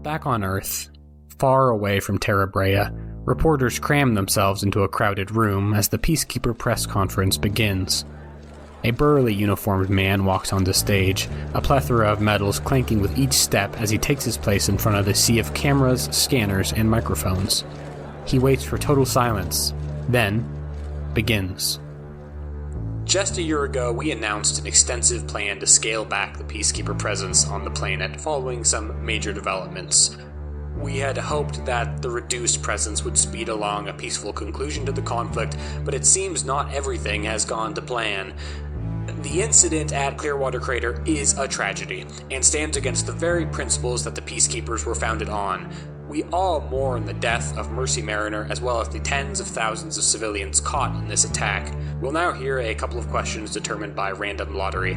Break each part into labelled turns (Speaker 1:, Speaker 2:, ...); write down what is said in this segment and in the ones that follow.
Speaker 1: Back on Earth, far away from Terra Brea, reporters cram themselves into a crowded room as the Peacekeeper press conference begins. A burly uniformed man walks onto stage, a plethora of medals clanking with each step as he takes his place in front of the sea of cameras, scanners, and microphones. He waits for total silence, then begins. Just a year ago, we announced an extensive plan to scale back the Peacekeeper presence on the planet following some major developments. We had hoped that the reduced presence would speed along a peaceful conclusion to the conflict, but it seems not everything has gone to plan. The incident at Clearwater Crater is a tragedy, and stands against the very principles that the Peacekeepers were founded on. We all mourn the death of Mercy Mariner, as well as the tens of thousands of civilians caught in this attack. We'll now hear a couple of questions determined by random lottery.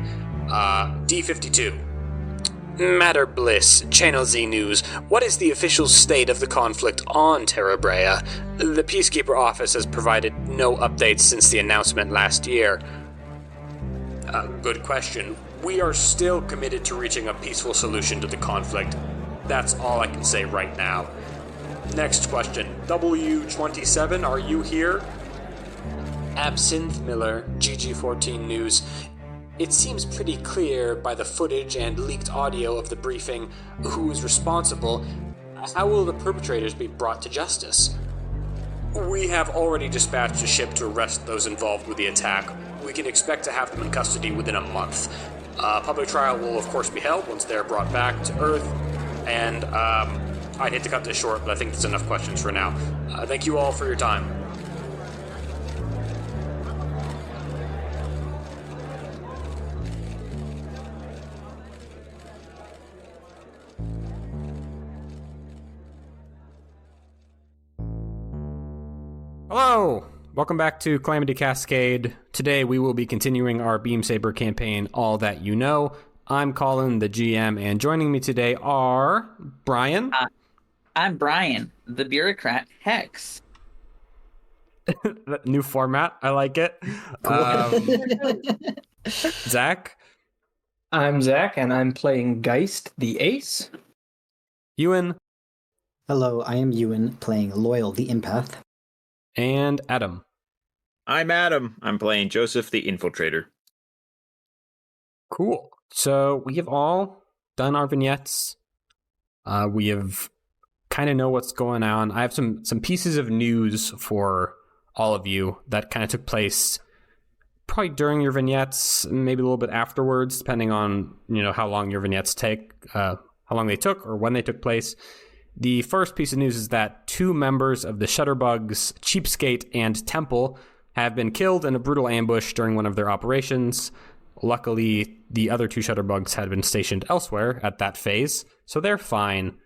Speaker 1: D52. Matter Bliss, Channel Z News. What is the official state of the conflict on Terra Brea? The Peacekeeper office has provided no updates since the announcement last year. Good question. We are still committed to reaching a peaceful solution to the conflict. That's all I can say right now. Next question. W27, are you here? Absinthe Miller, GG14 News. It seems pretty clear by the footage and leaked audio of the briefing who is responsible. How will the perpetrators be brought to justice? We have already dispatched a ship to arrest those involved with the attack. We can expect to have them in custody within a month. Public trial will of course be held once they're brought back to Earth, and I'd hate to cut this short, but I think that's enough questions for now. Thank you all for your time. Hello! Welcome back to Calamity Cascade. Today we will be continuing our Beam Saber campaign, All That You Know. I'm Colin, the GM, and joining me today are Brian.
Speaker 2: I'm Brian, the bureaucrat Hex.
Speaker 1: New format, I like it. Zach.
Speaker 3: I'm Zach, and I'm playing Geist, the Ace.
Speaker 1: Ewan.
Speaker 4: Hello, I am Ewan, playing Loyal, the Empath.
Speaker 1: And Adam.
Speaker 5: I'm Adam. I'm playing Joseph, the Infiltrator.
Speaker 1: Cool. So we have all done our vignettes. We have kind of know what's going on. I have some pieces of news for all of you that kind of took place probably during your vignettes, maybe a little bit afterwards, depending on how long your vignettes take, how long they took, or when they took place. The first piece of news is that 2 members of the Shutterbugs, Cheapskate and Temple, have been killed in a brutal ambush during one of their operations. Luckily, the other 2 Shutterbugs had been stationed elsewhere at that phase, so they're fine.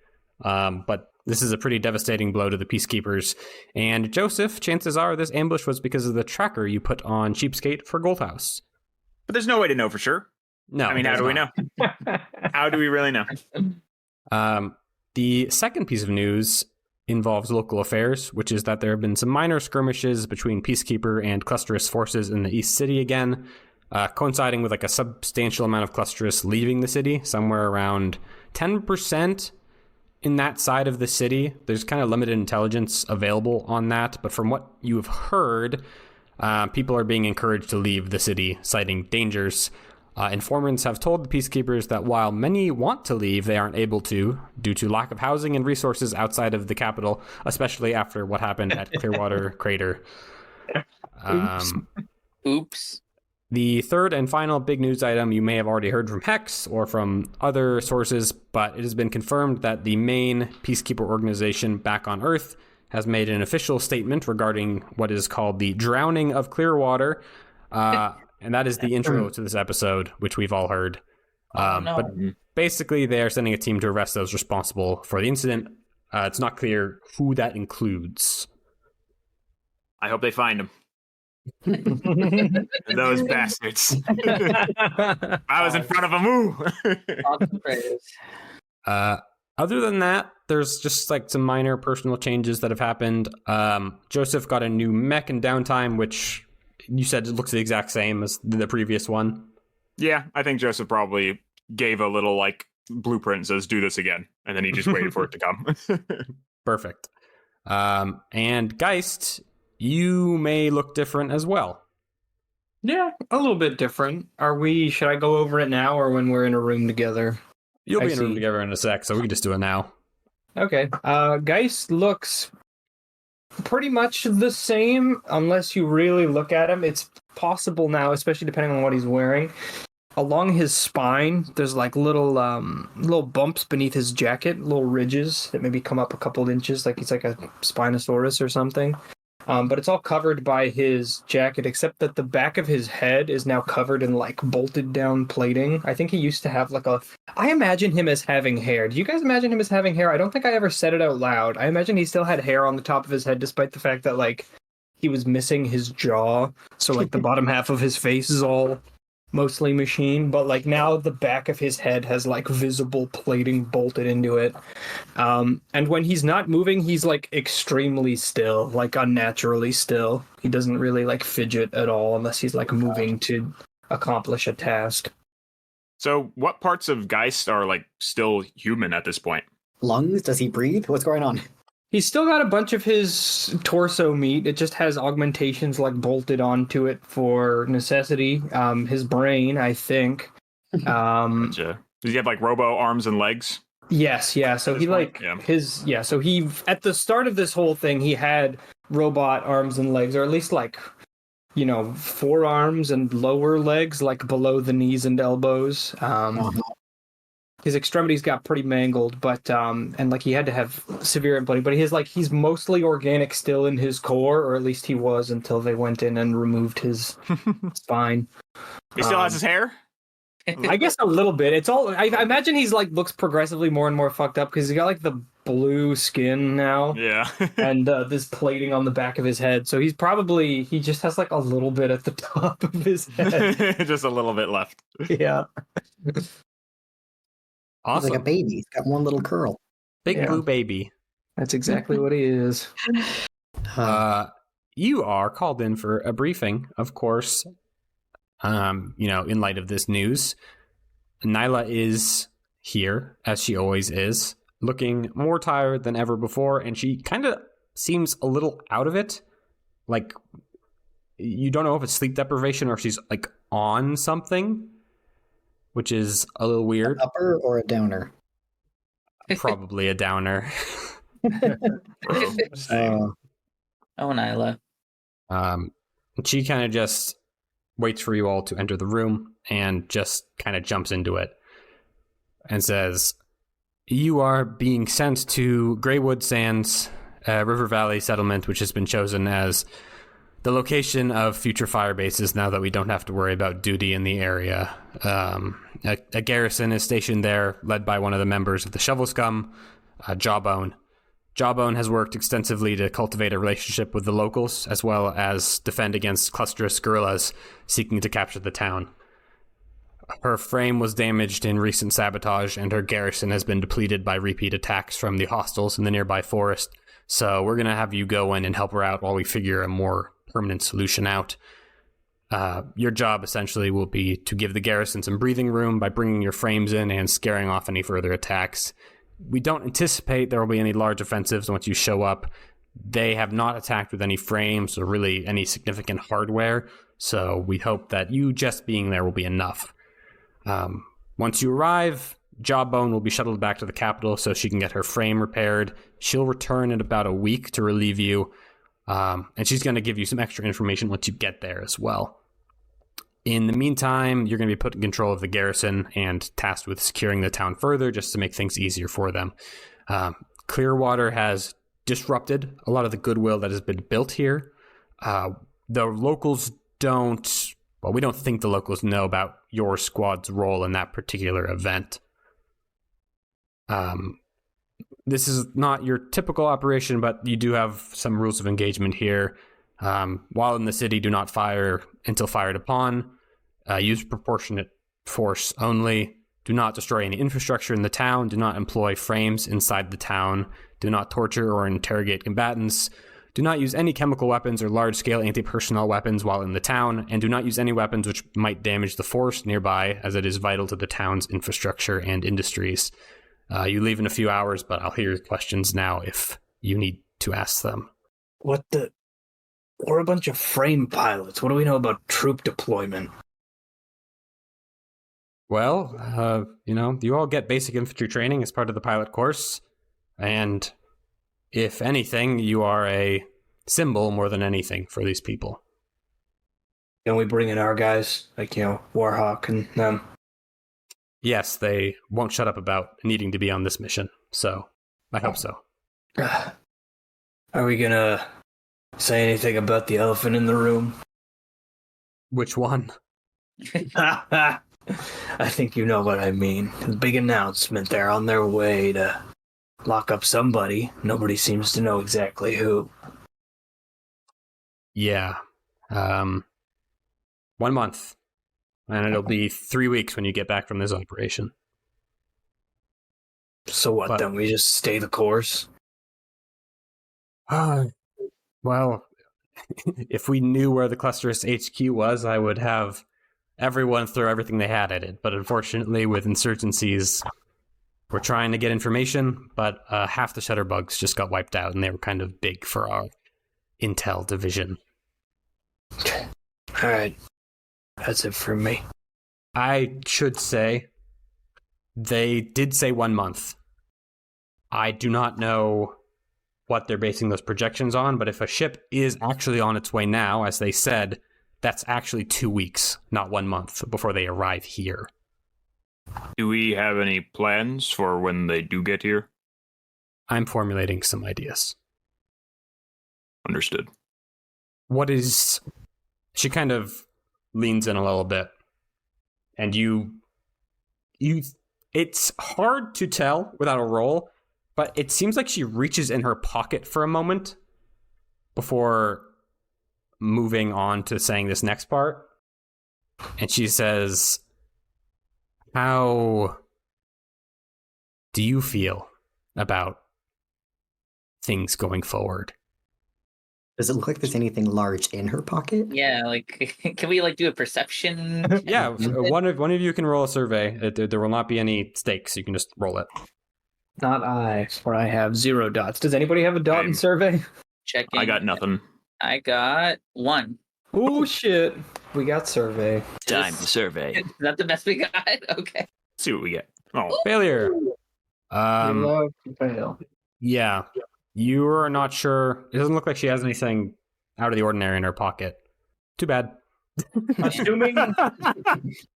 Speaker 1: But this is a pretty devastating blow to the Peacekeepers. And Joseph, chances are this ambush was because of the tracker you put on Cheapskate for Goldhouse.
Speaker 5: But there's no way to know for sure.
Speaker 1: No.
Speaker 5: I mean, how do we know? How do we really know?
Speaker 1: The second piece of news involves local affairs, which is that there have been some minor skirmishes between Peacekeeper and Clusterus forces in the East City again, coinciding with like a substantial amount of Clusterus leaving the city, somewhere around 10% in that side of the city. There's kind of limited intelligence available on that, but from what you have heard, people are being encouraged to leave the city, citing dangers. Informants have told the Peacekeepers that while many want to leave, they aren't able to, due to lack of housing and resources outside of the capital, especially after what happened at Clearwater Crater.
Speaker 2: Oops.
Speaker 1: The third and final big news item you may have already heard from Hex or from other sources, but it has been confirmed that the main Peacekeeper organization back on Earth has made an official statement regarding what is called the drowning of Clearwater. And that is the intro to this episode, which we've all heard.
Speaker 2: No.
Speaker 1: But basically, they are sending a team to arrest those responsible for the incident. It's not clear who that includes.
Speaker 5: I hope they find them. Those bastards. I was in front of them. Ooh.
Speaker 1: Other than that, there's just like some minor personal changes that have happened. Joseph got a new mech and downtime, which you said it looks the exact same as the previous one.
Speaker 5: Yeah, I think Joseph probably gave a little
Speaker 6: blueprint and says, "Do this again," and then he just waited for it to come.
Speaker 1: Perfect. And Geist, you may look different as well.
Speaker 3: Yeah, a little bit different. Should I go over it now or when we're in a room together?
Speaker 1: You'll be
Speaker 3: I
Speaker 1: in a room
Speaker 3: see.
Speaker 1: together in a sec, so we can just do it now.
Speaker 3: Okay. Geist looks pretty much the same unless you really look at him. It's possible now, especially depending on what he's wearing. Along his spine, there's like little bumps beneath his jacket, little ridges that maybe come up a couple inches, like he's like a Spinosaurus or something. But it's all covered by his jacket, except that the back of his head is now covered in like bolted down plating. I think he used to have I imagine him as having hair. Do you guys imagine him as having hair? I don't think I ever said it out loud. I imagine he still had hair on the top of his head, despite the fact that like he was missing his jaw. So like the bottom half of his face is all mostly machine, but like now the back of his head has like visible plating bolted into it. And when he's not moving, he's like extremely still, like unnaturally still. He doesn't really like fidget at all unless he's like moving to accomplish a task.
Speaker 6: So, what parts of Geist are like still human at this point?
Speaker 4: Lungs? Does he breathe? What's going on?
Speaker 3: He's still got a bunch of his torso meat. It just has augmentations like bolted onto it for necessity. His brain, I think.
Speaker 6: Gotcha. Does he have like robo arms and legs?
Speaker 3: Yes, yeah. So he like so he at the start of this whole thing he had robot arms and legs, or at least like, you know, forearms and lower legs, like below the knees and elbows. His extremities got pretty mangled, but and like he had to have severe implanting, but he's mostly organic still in his core, or at least he was until they went in and removed his spine.
Speaker 6: He still has his hair?
Speaker 3: I guess a little bit. It's all I imagine he's like looks progressively more and more fucked up because he's got like the blue skin now.
Speaker 6: Yeah.
Speaker 3: And this plating on the back of his head. So he just has like a little bit at the top of his head.
Speaker 6: Just a little bit left.
Speaker 3: Yeah.
Speaker 1: Awesome.
Speaker 4: He's like a baby. He's got one little curl.
Speaker 1: Big blue baby.
Speaker 3: That's exactly what he is.
Speaker 1: You are called in for a briefing, of course. In light of this news, Nyla is here, as she always is, looking more tired than ever before, and she kind of seems a little out of it. Like, you don't know if it's sleep deprivation or she's, like, on something, which is a little weird.
Speaker 4: An upper or a downer?
Speaker 1: Probably a downer.
Speaker 2: Oh, Nyla.
Speaker 1: She kind of just waits for you all to enter the room and just kind of jumps into it and says, "You are being sent to Greywood Sands, River Valley settlement, which has been chosen as the location of future fire bases now that we don't have to worry about duty in the area. A garrison is stationed there, led by one of the members of the Shovel Scum, Jawbone. Jawbone has worked extensively to cultivate a relationship with the locals, as well as defend against clusterous guerrillas seeking to capture the town. Her frame was damaged in recent sabotage, and her garrison has been depleted by repeat attacks from the hostiles in the nearby forest. So we're going to have you go in and help her out while we figure a more permanent solution out. Your job essentially will be to give the garrison some breathing room by bringing your frames in and scaring off any further attacks. We don't anticipate there will be any large offensives once you show up. They have not attacked with any frames or really any significant hardware, so we hope that you just being there will be enough. Once you arrive, Jawbone will be shuttled back to the capital so she can get her frame repaired. She'll return in about a week to relieve you, and she's going to give you some extra information once you get there as well. In the meantime, you're going to be put in control of the garrison and tasked with securing the town further just to make things easier for them. Clearwater has disrupted a lot of the goodwill that has been built here. The locals we don't think the locals know about your squad's role in that particular event. This is not your typical operation, but you do have some rules of engagement here. While in the city, do not fire until fired upon. Use proportionate force only. Do not destroy any infrastructure in the town. Do not employ frames inside the town. Do not torture or interrogate combatants. Do not use any chemical weapons or large-scale anti-personnel weapons while in the town, and do not use any weapons which might damage the forest nearby, as it is vital to the town's infrastructure and industries. You leave in a few hours, but I'll hear your questions now if you need to ask them.
Speaker 3: We're a bunch of frame pilots. What do we know about troop deployment?
Speaker 1: Well, you all get basic infantry training as part of the pilot course, and if anything, you are a symbol more than anything for these people.
Speaker 3: Can we bring in our guys, like, Warhawk and them?
Speaker 1: Yes, they won't shut up about needing to be on this mission, so I hope so.
Speaker 3: Are we gonna say anything about the elephant in the room?
Speaker 1: Which one?
Speaker 3: I think you know what I mean. The big announcement. They're on their way to lock up somebody. Nobody seems to know exactly who.
Speaker 1: Yeah. 1 month. And it'll be 3 weeks when you get back from this operation.
Speaker 3: So what, then we just stay the course?
Speaker 1: Well, if we knew where the Clusterist HQ was, I would have everyone throw everything they had at it. But unfortunately, with insurgencies, we're trying to get information, but half the shutterbugs just got wiped out, and they were kind of big for our intel division.
Speaker 3: All right. That's it for me.
Speaker 1: I should say, they did say 1 month. I do not know what they're basing those projections on, but if a ship is actually on its way now, as they said, that's actually 2 weeks, not 1 month, before they arrive here.
Speaker 6: Do we have any plans for when they do get here?
Speaker 1: I'm formulating some ideas.
Speaker 6: Understood.
Speaker 1: She kind of leans in a little bit, and it's hard to tell without a roll, but it seems like she reaches in her pocket for a moment before moving on to saying this next part. And she says, "How do you feel about things going forward?"
Speaker 4: Does it look like there's anything large in her pocket?
Speaker 2: Yeah, can we do a perception?
Speaker 1: Yeah, one of you can roll a survey. There will not be any stakes. You can just roll it.
Speaker 3: Not I, for I have 0 dots. Does anybody have a dot in survey?
Speaker 2: Checking.
Speaker 6: I got nothing.
Speaker 2: I got 1.
Speaker 3: Oh shit. We got survey.
Speaker 5: Time to survey.
Speaker 2: Is that the best we got? Okay.
Speaker 6: Let's see what we get. Oh,
Speaker 1: Failure.
Speaker 3: You love to fail.
Speaker 1: Yeah. You are not sure. It doesn't look like she has anything out of the ordinary in her pocket. Too bad.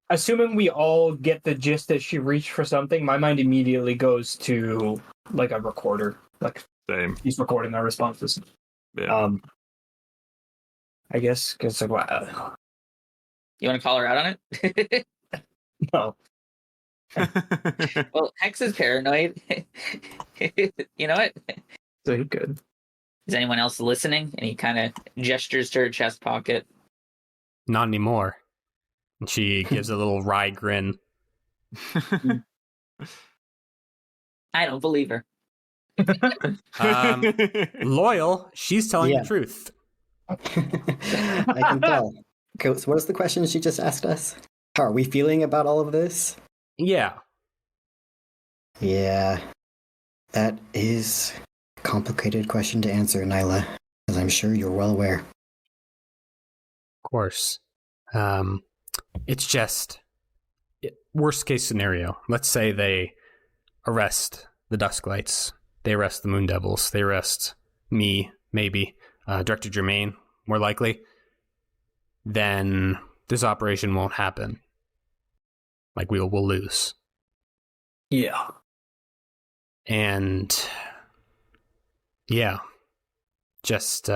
Speaker 3: Assuming we all get the gist that she reached for something, my mind immediately goes to a recorder.
Speaker 6: same.
Speaker 3: He's recording our responses.
Speaker 6: Yeah.
Speaker 3: I guess because wow.
Speaker 2: You want to call her out on it?
Speaker 3: No.
Speaker 2: Well, Hex is paranoid. You know what?
Speaker 3: So you're good.
Speaker 2: Is anyone else listening? And he kind of gestures to her chest pocket.
Speaker 1: Not anymore. And she gives a little wry grin.
Speaker 2: I don't believe her.
Speaker 1: Loyal, she's telling
Speaker 4: Yeah.
Speaker 1: the truth.
Speaker 4: I can tell. Okay, so what is the question she just asked us? How are we feeling about all of this?
Speaker 1: Yeah.
Speaker 4: Yeah, that is a complicated question to answer, Nyla, as I'm sure you're well aware.
Speaker 1: Of course. It's just worst case scenario. Let's say they arrest the Dusklights. They arrest the Moon Devils. They arrest me, maybe. Director Germain, more likely. Then this operation won't happen. We'll lose.
Speaker 3: Yeah.
Speaker 1: And yeah, just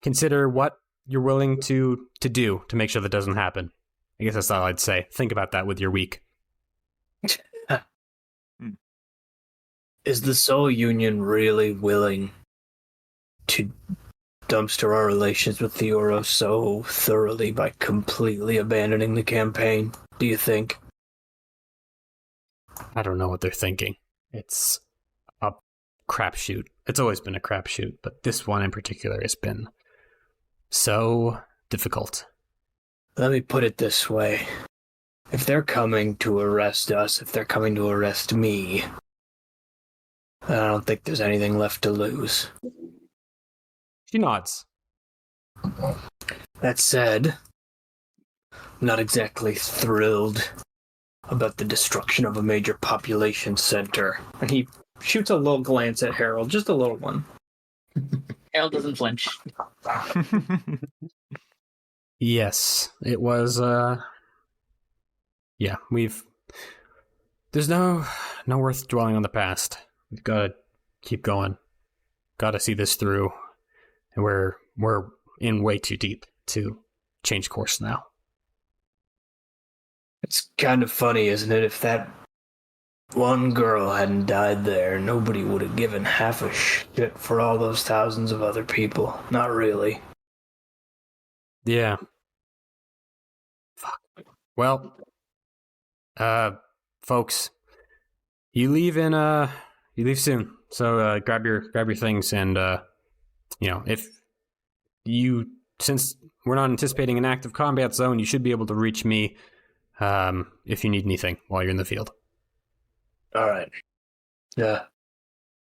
Speaker 1: consider what you're willing to do to make sure that doesn't happen. I guess that's all I'd say. Think about that with your week.
Speaker 3: Is the Soul Union really willing to dumpster our relations with Theoro so thoroughly by completely abandoning the campaign, do you think?
Speaker 1: I don't know what they're thinking. It's a crapshoot. It's always been a crapshoot, but this one in particular has been so difficult.
Speaker 3: Let me put it this way. If they're coming to arrest us, if they're coming to arrest me, then I don't think there's anything left to lose.
Speaker 1: She nods.
Speaker 3: That said, I'm not exactly thrilled about the destruction of a major population center. And he shoots a little glance at Harold, just a little one.
Speaker 2: Harold doesn't flinch.
Speaker 1: Yes, it was, yeah, there's no worth dwelling on the past. We've got to keep going. Got to see this through. And we're in way too deep to change course now.
Speaker 3: It's kind of funny, isn't it? If that one girl hadn't died there, nobody would have given half a shit for all those thousands of other people. Not really.
Speaker 1: Yeah. Fuck. Well, folks, you leave soon. So grab your things, and since we're not anticipating an active combat zone, you should be able to reach me if you need anything while you're in the field.
Speaker 3: All right. Yeah.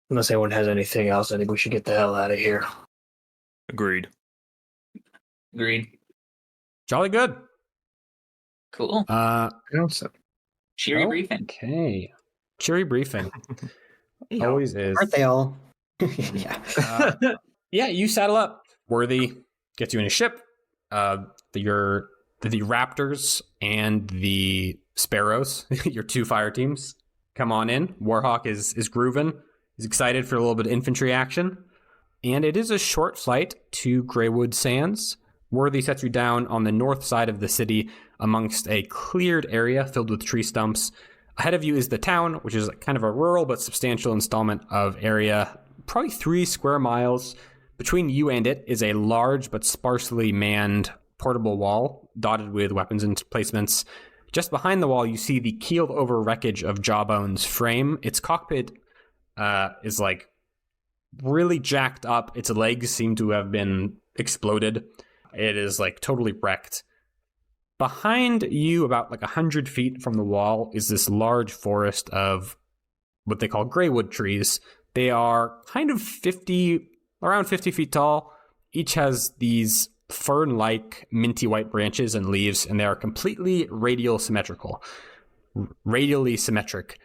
Speaker 3: Unless anyone has anything else, I think we should get the hell out of here.
Speaker 6: Agreed.
Speaker 1: Jolly good.
Speaker 2: Cool. Cheery briefing.
Speaker 1: Okay. Cheery briefing. Always is.
Speaker 4: Aren't they all? Yeah.
Speaker 1: Yeah, you saddle up. Worthy gets you in a ship. The Raptors and the Sparrows, your two fire teams, come on in. Warhawk is grooving. He's excited for a little bit of infantry action. And it is a short flight to Greywood Sands. Worthy sets you down on the north side of the city amongst a cleared area filled with tree stumps. Ahead of you is the town, which is kind of a rural but substantial installment of area, probably 3 square miles. Between you and it is a large but sparsely manned portable wall dotted with weapons emplacements. Just behind the wall, you see the keeled over wreckage of Jawbone's frame. Its cockpit is like really jacked up. Its legs seem to have been exploded. It is like totally wrecked. Behind you, about like 100 feet from the wall, is this large forest of what they call greywood trees. They are kind of around 50 feet tall. Each has these fern-like minty white branches and leaves, and they are completely radially symmetric.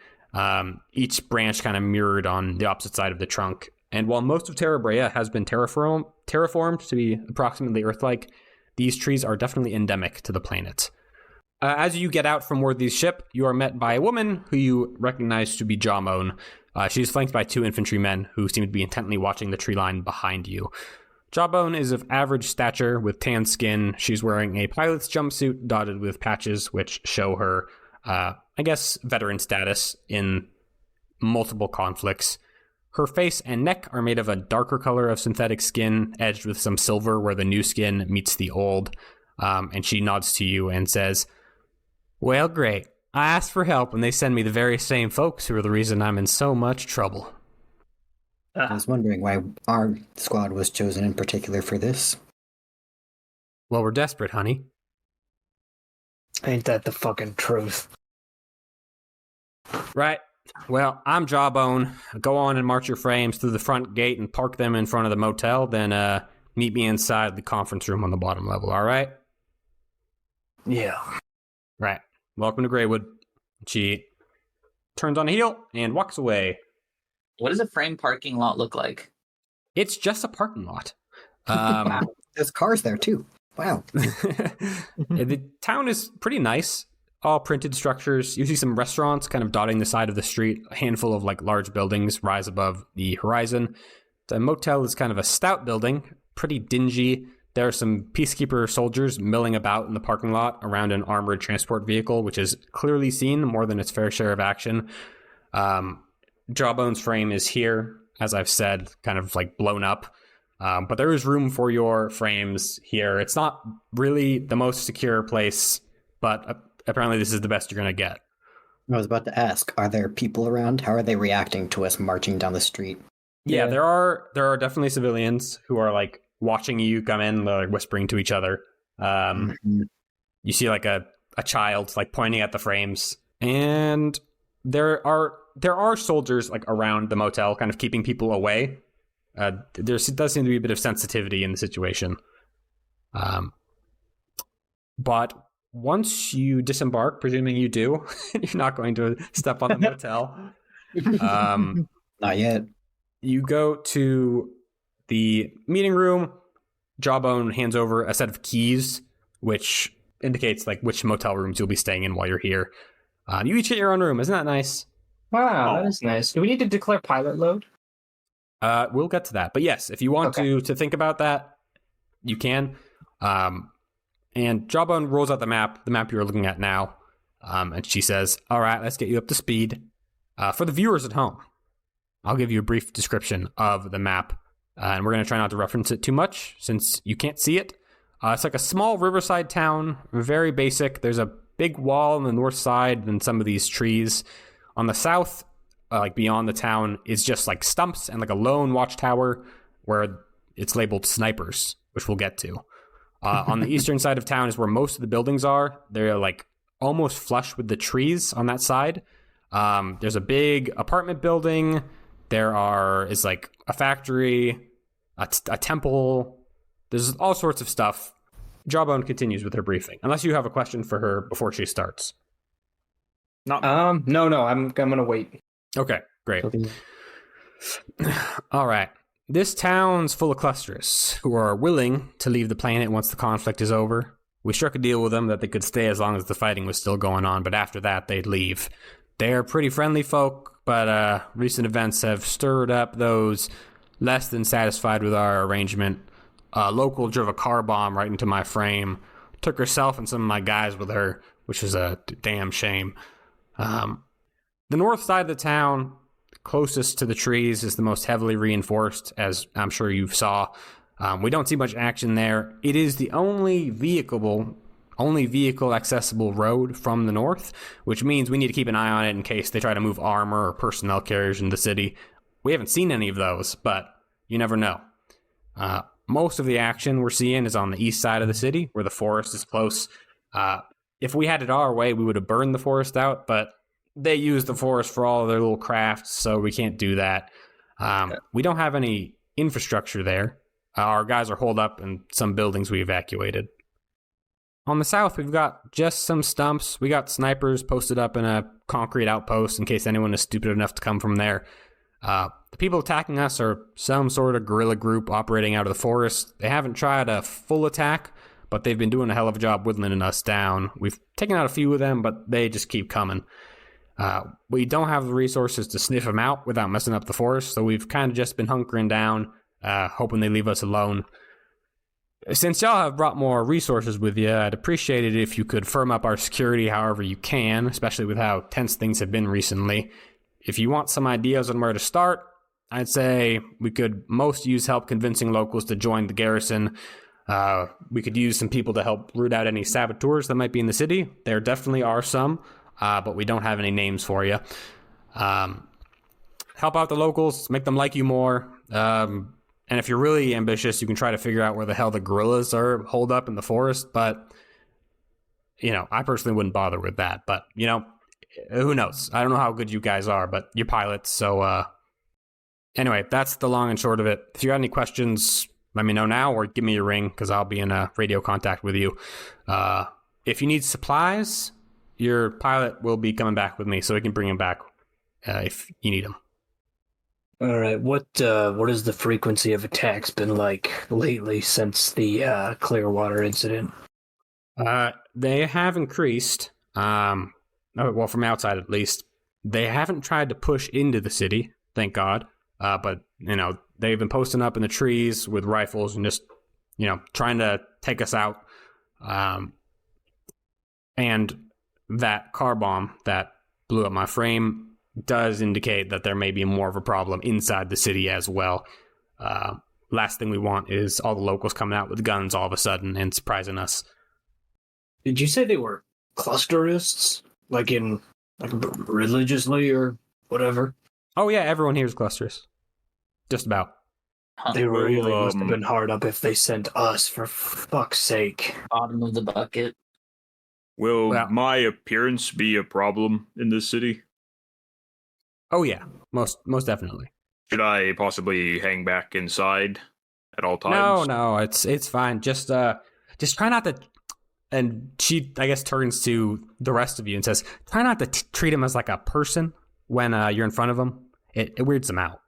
Speaker 1: Each branch kind of mirrored on the opposite side of the trunk. And while most of Terra Brea has been terraformed to be approximately Earth-like, these trees are definitely endemic to the planet. As you get out from Worthy's ship, you are met by a woman who you recognize to be Jawbone. She's flanked by 2 infantrymen who seem to be intently watching the tree line behind you. Jawbone is of average stature with tan skin. She's wearing a pilot's jumpsuit dotted with patches which show her, veteran status in multiple conflicts. Her face and neck are made of a darker color of synthetic skin, edged with some silver where the new skin meets the old. And she nods to you and says, "Well, great. I asked for help, and they send me the very same folks who are the reason I'm in so much trouble."
Speaker 4: I was wondering why our squad was chosen in particular for this.
Speaker 1: Well, we're desperate, honey.
Speaker 3: Ain't that the fucking truth?
Speaker 1: Right. Well, I'm Jawbone. Go on and march your frames through the front gate and park them in front of the motel. Then meet me inside the conference room on the bottom level, all right?
Speaker 3: Yeah.
Speaker 1: Right. Welcome to Greywood. She turns on a heel and walks away.
Speaker 2: What does a frame parking lot look like?
Speaker 1: It's just a parking lot.
Speaker 4: There's cars there too. Wow.
Speaker 1: The town is pretty nice. All printed structures. You see some restaurants kind of dotting the side of the street. A handful of like large buildings rise above the horizon. The motel is kind of a stout building, pretty dingy. There are some peacekeeper soldiers milling about in the parking lot around an armored transport vehicle, which is clearly seen more than its fair share of action. Jawbone's frame is here, as I've said, kind of like blown up. But there is room for your frames here. It's not really the most secure place, but apparently this is the best you're going to get.
Speaker 4: I was about to ask, are there people around? How are they reacting to us marching down the street?
Speaker 1: Yeah, there are definitely civilians who are like watching you come in, like whispering to each other. You see like a child like pointing at the frames, and there are soldiers like around the motel, kind of keeping people away. There does seem to be a bit of sensitivity in the situation. But once you disembark, presuming you do, you're not going to step on the motel.
Speaker 4: Not yet.
Speaker 1: You go to the meeting room. Jawbone hands over a set of keys, which indicates like which motel rooms you'll be staying in while you're here. You each get your own room. Isn't that nice?
Speaker 3: Wow, that is nice. Do we need to declare pilot load?
Speaker 1: We'll get to that. But yes, if you want to think about that, you can. And Jawbone rolls out the map you're looking at now. And she says, all right, let's get you up to speed. For the viewers at home, I'll give you a brief description of the map. And we're going to try not to reference it too much since you can't see it. It's like a small riverside town, very basic. There's a big wall on the north side and some of these trees. On the south, like beyond the town, is just like stumps and like a lone watchtower where it's labeled snipers, which we'll get to. On the eastern side of town is where most of the buildings are. They're like almost flush with the trees on that side. There's a big apartment building. Is like a factory, a temple. There's all sorts of stuff. Jawbone continues with her briefing, unless you have a question for her before she starts.
Speaker 3: No, I'm gonna wait.
Speaker 1: Okay, great. All right. This town's full of clusters who are willing to leave the planet once the conflict is over. We struck a deal with them that they could stay as long as the fighting was still going on, but after that, they'd leave. They're pretty friendly folk, but recent events have stirred up those less than satisfied with our arrangement. A local drove a car bomb right into my frame, took herself and some of my guys with her, which is a damn shame. The north side of the town, closest to the trees, is the most heavily reinforced, as I'm sure you saw. We don't see much action there. It is the only vehicle accessible road from the north, which means we need to keep an eye on it in case they try to move armor or personnel carriers into the city. We haven't seen any of those, but you never know. Most of the action we're seeing is on the east side of the city, where the forest is close. If we had it our way, we would have burned the forest out, but they use the forest for all of their little crafts, so we can't do that. We don't have any infrastructure there. Our guys are holed up in some buildings we evacuated. On the south, we've got just some stumps. We got snipers posted up in a concrete outpost in case anyone is stupid enough to come from there. The people attacking us are some sort of guerrilla group operating out of the forest. They haven't tried a full attack, but they've been doing a hell of a job whittling us down. We've taken out a few of them, but they just keep coming. We don't have the resources to sniff them out without messing up the forest, so we've kind of just been hunkering down, hoping they leave us alone. Since y'all have brought more resources with you, I'd appreciate it if you could firm up our security however you can, especially with how tense things have been recently. If you want some ideas on where to start, I'd say we could most use help convincing locals to join the garrison. We could use some people to help root out any saboteurs that might be in the city. There definitely are some, but we don't have any names for you. Help out the locals, make them like you more. And if you're really ambitious, you can try to figure out where the hell the guerrillas are holed up in the forest. But, I personally wouldn't bother with that. But, who knows? I don't know how good you guys are, but you're pilots. So, anyway, that's the long and short of it. If you got any questions, let me know now or give me a ring because I'll be in radio contact with you. If you need supplies, your pilot will be coming back with me so we can bring him back if you need him.
Speaker 7: All right. What has the frequency of attacks been like lately since the Clearwater incident?
Speaker 1: They have increased. Well, from outside at least. They haven't tried to push into the city, thank God. But they've been posting up in the trees with rifles and just trying to take us out. And that car bomb that blew up my frame does indicate that there may be more of a problem inside the city as well. Last thing we want is all the locals coming out with guns all of a sudden and surprising us.
Speaker 7: Did you say they were clusterists? Like religiously or whatever?
Speaker 1: Oh yeah, everyone here is clusters. Just about.
Speaker 2: Huh.
Speaker 7: They really must have
Speaker 6: um,
Speaker 7: been hard up if they sent us, for fuck's sake.
Speaker 2: Bottom of the bucket.
Speaker 6: Will
Speaker 1: Well-
Speaker 6: my appearance be a problem in this city?
Speaker 1: Oh yeah, most definitely.
Speaker 6: Should I possibly hang back inside at all times?
Speaker 1: No, it's fine. Just try not to. And she, I guess, turns to the rest of you and says, "Try not to treat him as like a person when you're in front of him. It weirds him out."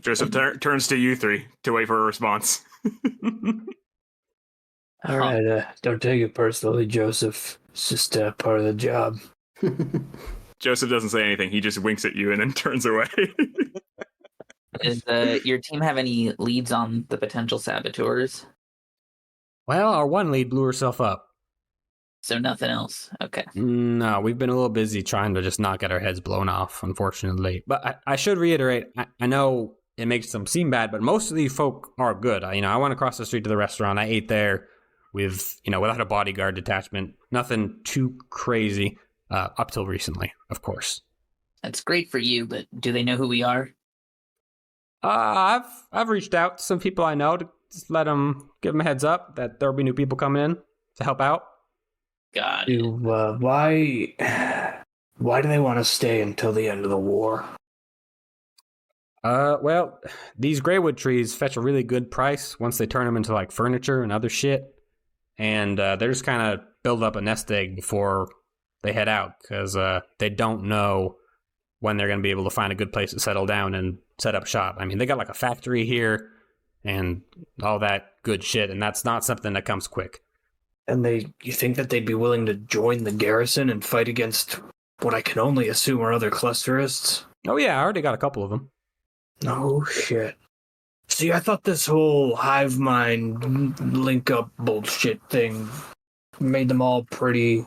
Speaker 6: Joseph turns to you three to wait for a response.
Speaker 7: All right, don't take it personally, Joseph. It's just part of the job.
Speaker 6: Joseph doesn't say anything. He just winks at you and then turns away.
Speaker 2: Does your team have any leads on the potential saboteurs?
Speaker 1: Well, our one lead blew herself up.
Speaker 2: So nothing else. Okay.
Speaker 1: No, we've been a little busy trying to just not get our heads blown off, unfortunately. But I should reiterate, I know it makes them seem bad, but most of these folk are good. I went across the street to the restaurant. I ate there with, without a bodyguard detachment. Nothing too crazy up till recently, of course.
Speaker 2: That's great for you, but do they know who we are?
Speaker 1: I've reached out to some people I know to just give them a heads up that there'll be new people coming in to help out.
Speaker 2: Got it.
Speaker 7: Why do they want to stay until the end of the war?
Speaker 1: Well, these graywood trees fetch a really good price once they turn them into like furniture and other shit. And they're just kind of build up a nest egg before they head out because they don't know when they're going to be able to find a good place to settle down and set up shop. I mean, they got like a factory here and all that good shit, and that's not something that comes quick.
Speaker 7: And you think that they'd be willing to join the garrison and fight against what I can only assume are other clusterists?
Speaker 1: Oh yeah, I already got a couple of them.
Speaker 7: Oh shit. See, I thought this whole hive mind link up bullshit thing made them all pretty,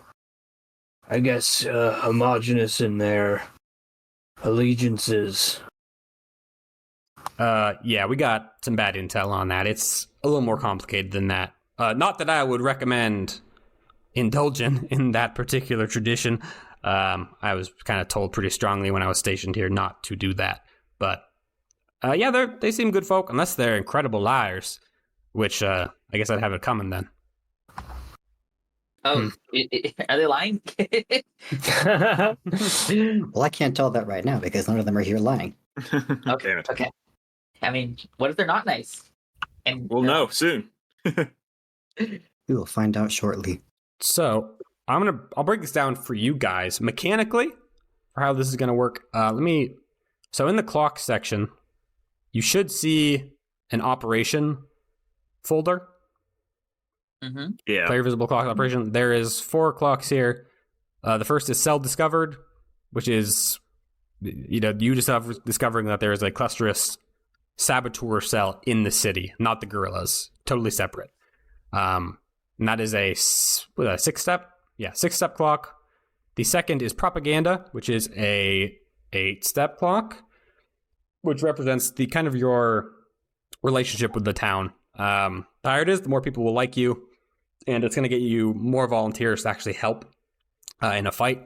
Speaker 7: I guess, homogenous in their allegiances.
Speaker 1: Yeah, we got some bad intel on that. It's a little more complicated than that. Not that I would recommend indulging in that particular tradition. I was kind of told pretty strongly when I was stationed here not to do that. But yeah, they seem good folk, unless they're incredible liars, which I guess I'd have it coming then.
Speaker 2: Oh, are they lying?
Speaker 4: Well, I can't tell that right now because none of them are here lying.
Speaker 2: Okay.
Speaker 6: Damn it.
Speaker 2: Okay. I mean, what if they're not nice? And
Speaker 6: We'll know soon.
Speaker 4: We will find out shortly.
Speaker 1: So I'll break this down for you guys mechanically for how this is gonna work. So in the clock section, you should see an operation folder.
Speaker 2: Mm-hmm.
Speaker 6: Yeah.
Speaker 1: Player visible clock operation. There is 4 clocks here. The first is cell discovered, which is you discovering that there is a clusterist saboteur cell in the city, not the guerrillas, totally separate. And that is a 6-step? Yeah, 6-step clock. The second is propaganda, which is a 8-step clock, which represents the kind of your relationship with the town. The higher it is, the more people will like you, and it's going to get you more volunteers to actually help in a fight.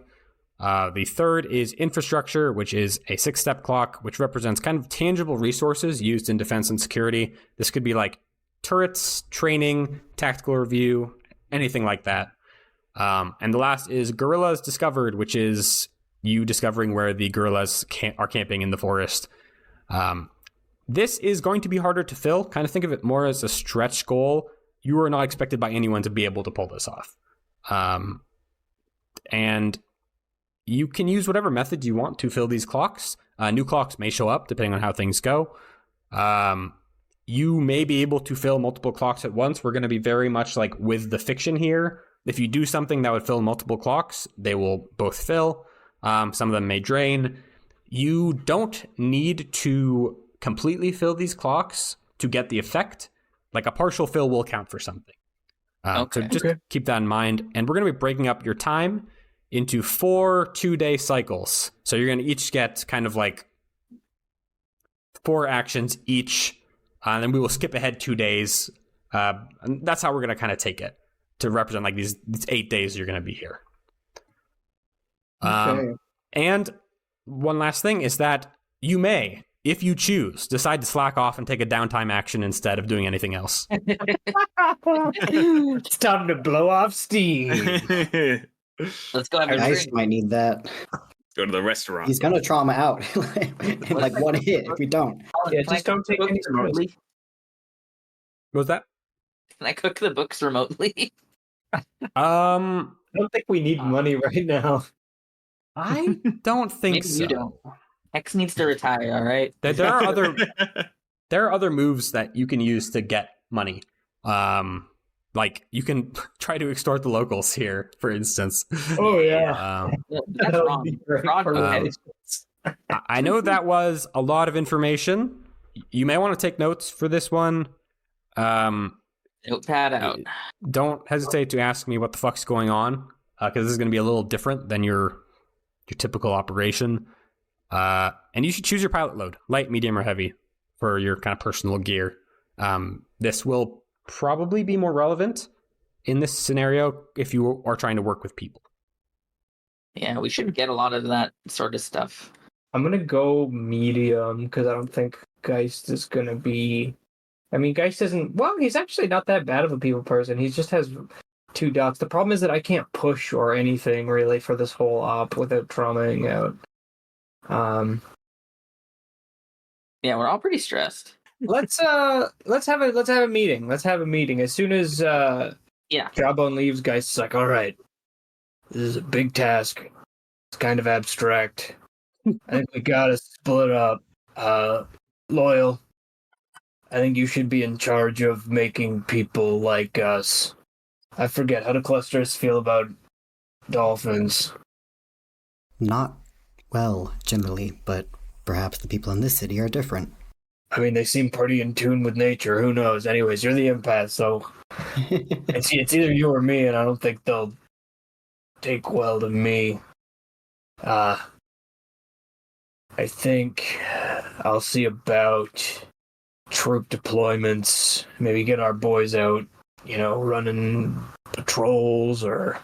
Speaker 1: The third is infrastructure, which is a 6-step clock, which represents kind of tangible resources used in defense and security. This could be like turrets, training, tactical review, anything like that. And the last is guerrillas discovered, which is you discovering where the guerrillas are camping in the forest. This is going to be harder to fill. Kind of think of it more as a stretch goal. You are not expected by anyone to be able to pull this off. And you can use whatever method you want to fill these clocks. New clocks may show up depending on how things go. You may be able to fill multiple clocks at once. We're going to be very much like with the fiction here. If you do something that would fill multiple clocks, they will both fill. Some of them may drain. You don't need to completely fill these clocks to get the effect. Like a partial fill will count for something.
Speaker 2: Okay.
Speaker 1: So just keep that in mind. And we're going to be breaking up your time into 4 2-day cycles. So you're going to each get kind of like 4 actions each. And then we will skip ahead 2 days. And that's how we're going to kind of take it to represent like these 8 days you're going to be here.
Speaker 3: Okay.
Speaker 1: And one last thing is that you may if you choose, decide to slack off and take a downtime action instead of doing anything else.
Speaker 3: It's time to blow off steam.
Speaker 2: Let's go have a
Speaker 4: Dice
Speaker 2: drink.
Speaker 4: might need that.
Speaker 5: Go to the restaurant.
Speaker 4: He's gonna trauma out in like one hit if we don't.
Speaker 2: Colin,
Speaker 3: Yeah,
Speaker 2: can I
Speaker 3: just don't
Speaker 2: cook the
Speaker 3: take any
Speaker 2: books remotely.
Speaker 1: What was that?
Speaker 2: Can I cook the books remotely?
Speaker 3: I don't think we need money right now.
Speaker 1: I don't think
Speaker 2: Maybe
Speaker 1: so.
Speaker 2: you don't. Hex needs to retire. All right.
Speaker 1: There are other moves that you can use to get money. Like you can try to extort the locals here, for instance.
Speaker 3: Oh yeah.
Speaker 2: That's
Speaker 3: That would
Speaker 2: wrong.
Speaker 3: be great
Speaker 2: Fraud
Speaker 3: for
Speaker 2: prohibits.
Speaker 1: I know that was a lot of information. You may want to take notes for this one.
Speaker 2: Notepad out.
Speaker 1: Don't hesitate to ask me what the fuck's going on, because this is going to be a little different than your typical operation. And you should choose your pilot load, light, medium, or heavy, for your kind of personal gear. This will probably be more relevant in this scenario if you are trying to work with people.
Speaker 2: Yeah, we should get a lot of that sort of stuff.
Speaker 3: I'm gonna go medium because I don't think Geist is gonna be. I mean, Geist isn't. Well, he's actually not that bad of a people person. He just has 2 dots. The problem is that I can't push or anything really for this whole op without traumaing out.
Speaker 2: Yeah, we're all pretty stressed.
Speaker 3: Let's have a meeting. Let's have a meeting as soon as
Speaker 2: Yeah.
Speaker 3: Jawbone leaves. Geist's like, all right, this is a big task. It's kind of abstract. I think we gotta split up. Loyal, I think you should be in charge of making people like us. I forget, how do clusters feel about dolphins?
Speaker 4: Not well, generally, but perhaps the people in this city are different.
Speaker 3: I mean, they seem pretty in tune with nature. Who knows? Anyways, you're the empath, so it's either you or me, and I don't think they'll take well to me. I think I'll see about troop deployments, maybe get our boys out, running patrols or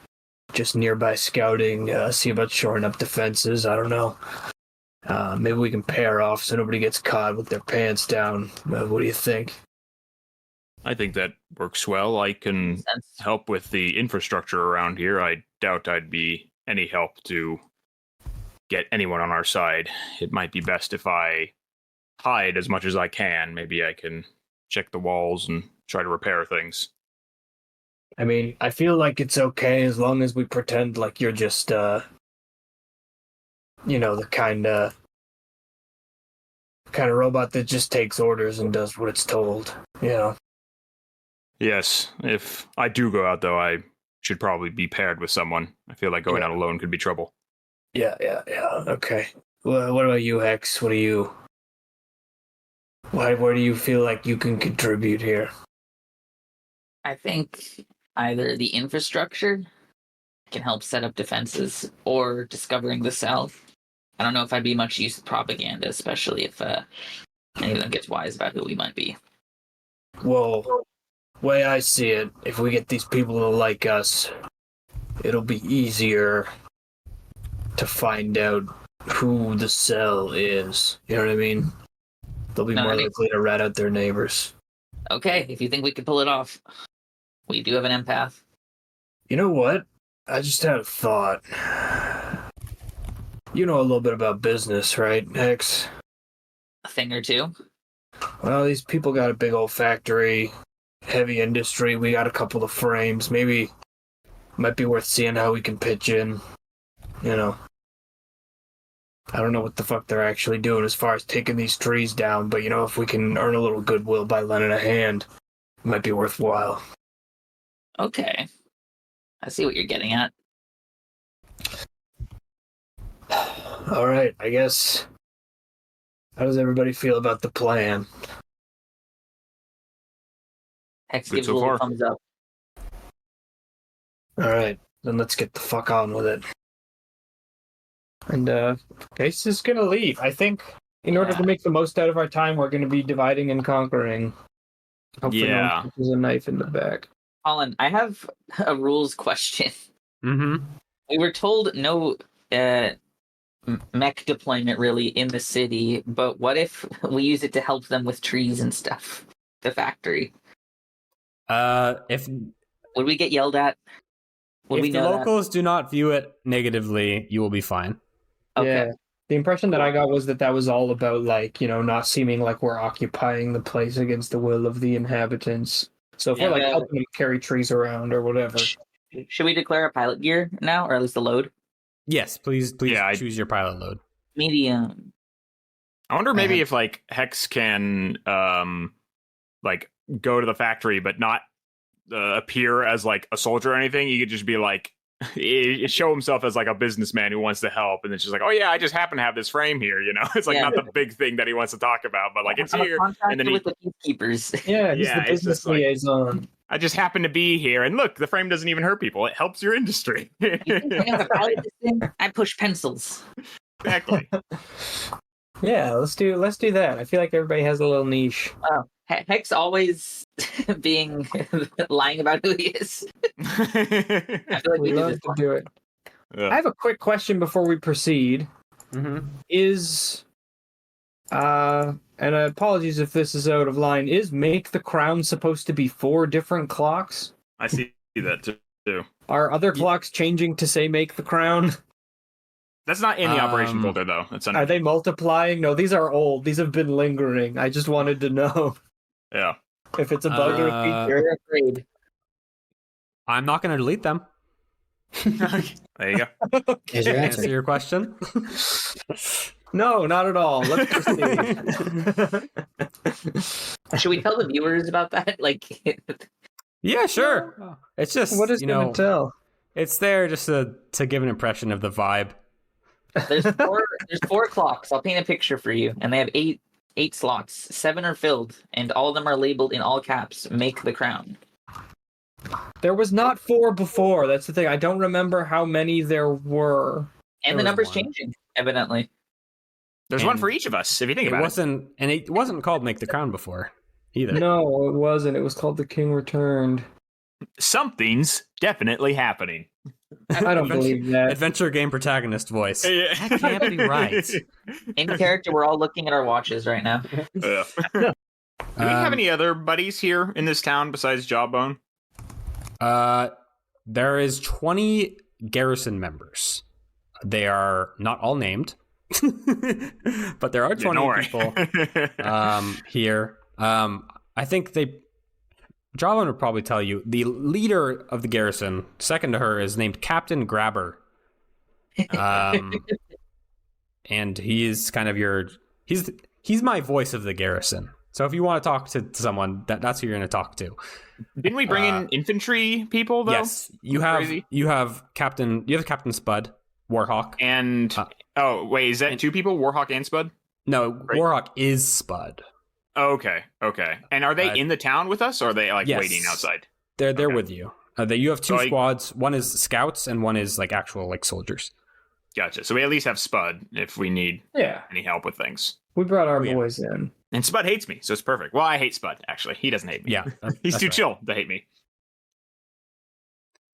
Speaker 3: just nearby scouting, see about shoring up defenses. I don't know. Maybe we can pair off so nobody gets caught with their pants down. What do you think?
Speaker 6: I think that works well. I can
Speaker 2: Sense.
Speaker 6: help with the infrastructure around here. I doubt I'd be any help to get anyone on our side. It might be best if I hide as much as I can. Maybe I can check the walls and try to repair things.
Speaker 3: I mean, I feel like it's okay as long as we pretend like you're just, the kind of robot that just takes orders and does what it's told,
Speaker 6: Yes, if I do go out, though, I should probably be paired with someone. I feel like going out alone could be trouble.
Speaker 3: Yeah, okay. Well, what about you, Hex? Where do you feel like you can contribute here?
Speaker 2: I think either the infrastructure can help set up defenses or discovering the South. I don't know if I'd be much use with propaganda, especially if any of them gets wise about who we might be.
Speaker 3: Well, way I see it, if we get these people to like us, it'll be easier to find out who the cell is. You know what I mean? They'll be more likely to rat out their neighbors.
Speaker 2: Okay, if you think we could pull it off, we do have an empath.
Speaker 3: You know what? I just had a thought. You know a little bit about business, right, Hex?
Speaker 2: A thing or two.
Speaker 3: Well, these people got a big old factory, heavy industry. We got a couple of frames. Maybe it might be worth seeing how we can pitch in. I don't know what the fuck they're actually doing as far as taking these trees down, but if we can earn a little goodwill by lending a hand, it might be worthwhile.
Speaker 2: Okay. I see what you're getting at.
Speaker 3: All right, I guess. How does everybody feel about the plan?
Speaker 2: Hex
Speaker 6: Good
Speaker 2: gives
Speaker 6: so
Speaker 2: a little
Speaker 6: far.
Speaker 2: thumbs up.
Speaker 3: All right, then let's get the fuck on with it. And Case is gonna leave. I think in order to make the most out of our time, we're gonna be dividing and conquering. Hopefully
Speaker 6: Yeah.
Speaker 3: there's a knife in the back.
Speaker 2: Colin, I have a rules question.
Speaker 1: Mm-hmm.
Speaker 2: We were told no mech deployment really in the city, but what if we use it to help them with trees and stuff? The factory.
Speaker 1: If
Speaker 2: Would we get yelled at? Would we
Speaker 1: the
Speaker 2: know
Speaker 1: locals do not view it negatively, you will be fine.
Speaker 2: that? Okay.
Speaker 3: Yeah. The impression that I got was that was all about, like, not seeming like we're occupying the place against the will of the inhabitants. So if we're like
Speaker 2: Yeah.
Speaker 3: helping them carry trees around or whatever.
Speaker 2: Should we declare a pilot gear now, or at least a load?
Speaker 1: Yes, please
Speaker 6: Yeah,
Speaker 1: choose your pilot load.
Speaker 2: Medium.
Speaker 6: I wonder maybe if like Hex can like go to the factory but not appear as like a soldier or anything. He could just be like show himself as like a businessman who wants to help, and it's just like, oh yeah, I just happen to have this frame here. It's like not the big thing that he wants to talk about, but like it's
Speaker 2: I'm a
Speaker 6: here.
Speaker 2: contractor
Speaker 6: And then
Speaker 2: with the peacekeepers.
Speaker 3: Yeah, he's
Speaker 6: Yeah,
Speaker 3: the
Speaker 6: it's
Speaker 3: business
Speaker 6: just like-
Speaker 3: liaison.
Speaker 6: I just happen to be here, and look, the frame doesn't even hurt people. It helps your industry.
Speaker 2: I know how to pilot this thing. I push pencils.
Speaker 6: Exactly.
Speaker 3: Yeah, let's do that. I feel like everybody has a little niche.
Speaker 2: Hex always being lying about who he is. I feel like we
Speaker 3: We
Speaker 2: do
Speaker 3: love
Speaker 2: this
Speaker 3: to do it.
Speaker 6: Yeah.
Speaker 3: I have a quick question before we proceed.
Speaker 1: Mm-hmm.
Speaker 3: Is and apologies if this is out of line, is Make the Crown supposed to be 4 different clocks?
Speaker 6: I see that too.
Speaker 3: Are other clocks changing to say Make the Crown?
Speaker 6: That's not in the operation folder though. It's
Speaker 3: Are they multiplying? No, these are old. These have been lingering. I just wanted to know
Speaker 6: yeah.
Speaker 3: if it's a bug or a feature.
Speaker 2: You're afraid.
Speaker 1: I'm not going to delete them.
Speaker 6: There you go.
Speaker 4: Here's your
Speaker 1: Answer
Speaker 4: answer.
Speaker 1: your question.
Speaker 3: No, not at all. Let's proceed.
Speaker 2: Should we tell the viewers about that? Like,
Speaker 1: Yeah, sure. It's just
Speaker 3: What is it going to tell?
Speaker 1: it's there just to give an impression of the vibe.
Speaker 2: there's 4 clocks. I'll paint a picture for you, and they have 8 slots. 7 are filled, and all of them are labeled in all caps. Make the crown.
Speaker 3: There was not 4 before. That's the thing. I don't remember how many there were.
Speaker 2: And
Speaker 1: There
Speaker 2: the
Speaker 1: was
Speaker 2: number's
Speaker 1: one.
Speaker 2: changing, evidently.
Speaker 6: There's
Speaker 1: And
Speaker 6: one for each of us, if you think
Speaker 1: It
Speaker 6: about
Speaker 1: wasn't called Make the Crown before either.
Speaker 3: No, it wasn't. It was called The King Returned.
Speaker 6: it. Something's definitely happening.
Speaker 3: I don't believe that.
Speaker 1: Adventure game protagonist voice. That can't be right.
Speaker 2: In character, we're all looking at our watches right now.
Speaker 6: Do we have any other buddies here in this town besides Jawbone?
Speaker 1: There is 20 garrison members. They are not all named, but there are 20 people here. I think Jawbone would probably tell you the leader of the garrison, second to her, is named Captain Grabber. And he is kind of he's my voice of the garrison. So if you want to talk to someone, that's who you're going to talk to.
Speaker 6: Didn't we bring in infantry people though?
Speaker 1: Yes, you have
Speaker 6: Crazy.
Speaker 1: Captain Spud Warhawk.
Speaker 6: And oh wait, is that 2 people? Warhawk and Spud?
Speaker 1: No,
Speaker 6: Right.
Speaker 1: Warhawk is Spud.
Speaker 6: Okay. And are they in the town with us, or are they like
Speaker 1: Yes.
Speaker 6: waiting outside?
Speaker 1: They're
Speaker 6: Okay.
Speaker 1: with you. You have 2
Speaker 6: So
Speaker 1: squads. One is scouts and one is like actual like soldiers.
Speaker 6: Gotcha. So we at least have Spud if we need
Speaker 3: Yeah,
Speaker 6: any help with things.
Speaker 3: we brought our
Speaker 1: Oh, yeah.
Speaker 3: boys in.
Speaker 6: And Spud hates me, so it's perfect. Well, I hate Spud, actually. He doesn't hate me.
Speaker 1: Yeah,
Speaker 6: He's
Speaker 1: that's
Speaker 6: too
Speaker 1: right.
Speaker 6: chill to hate me.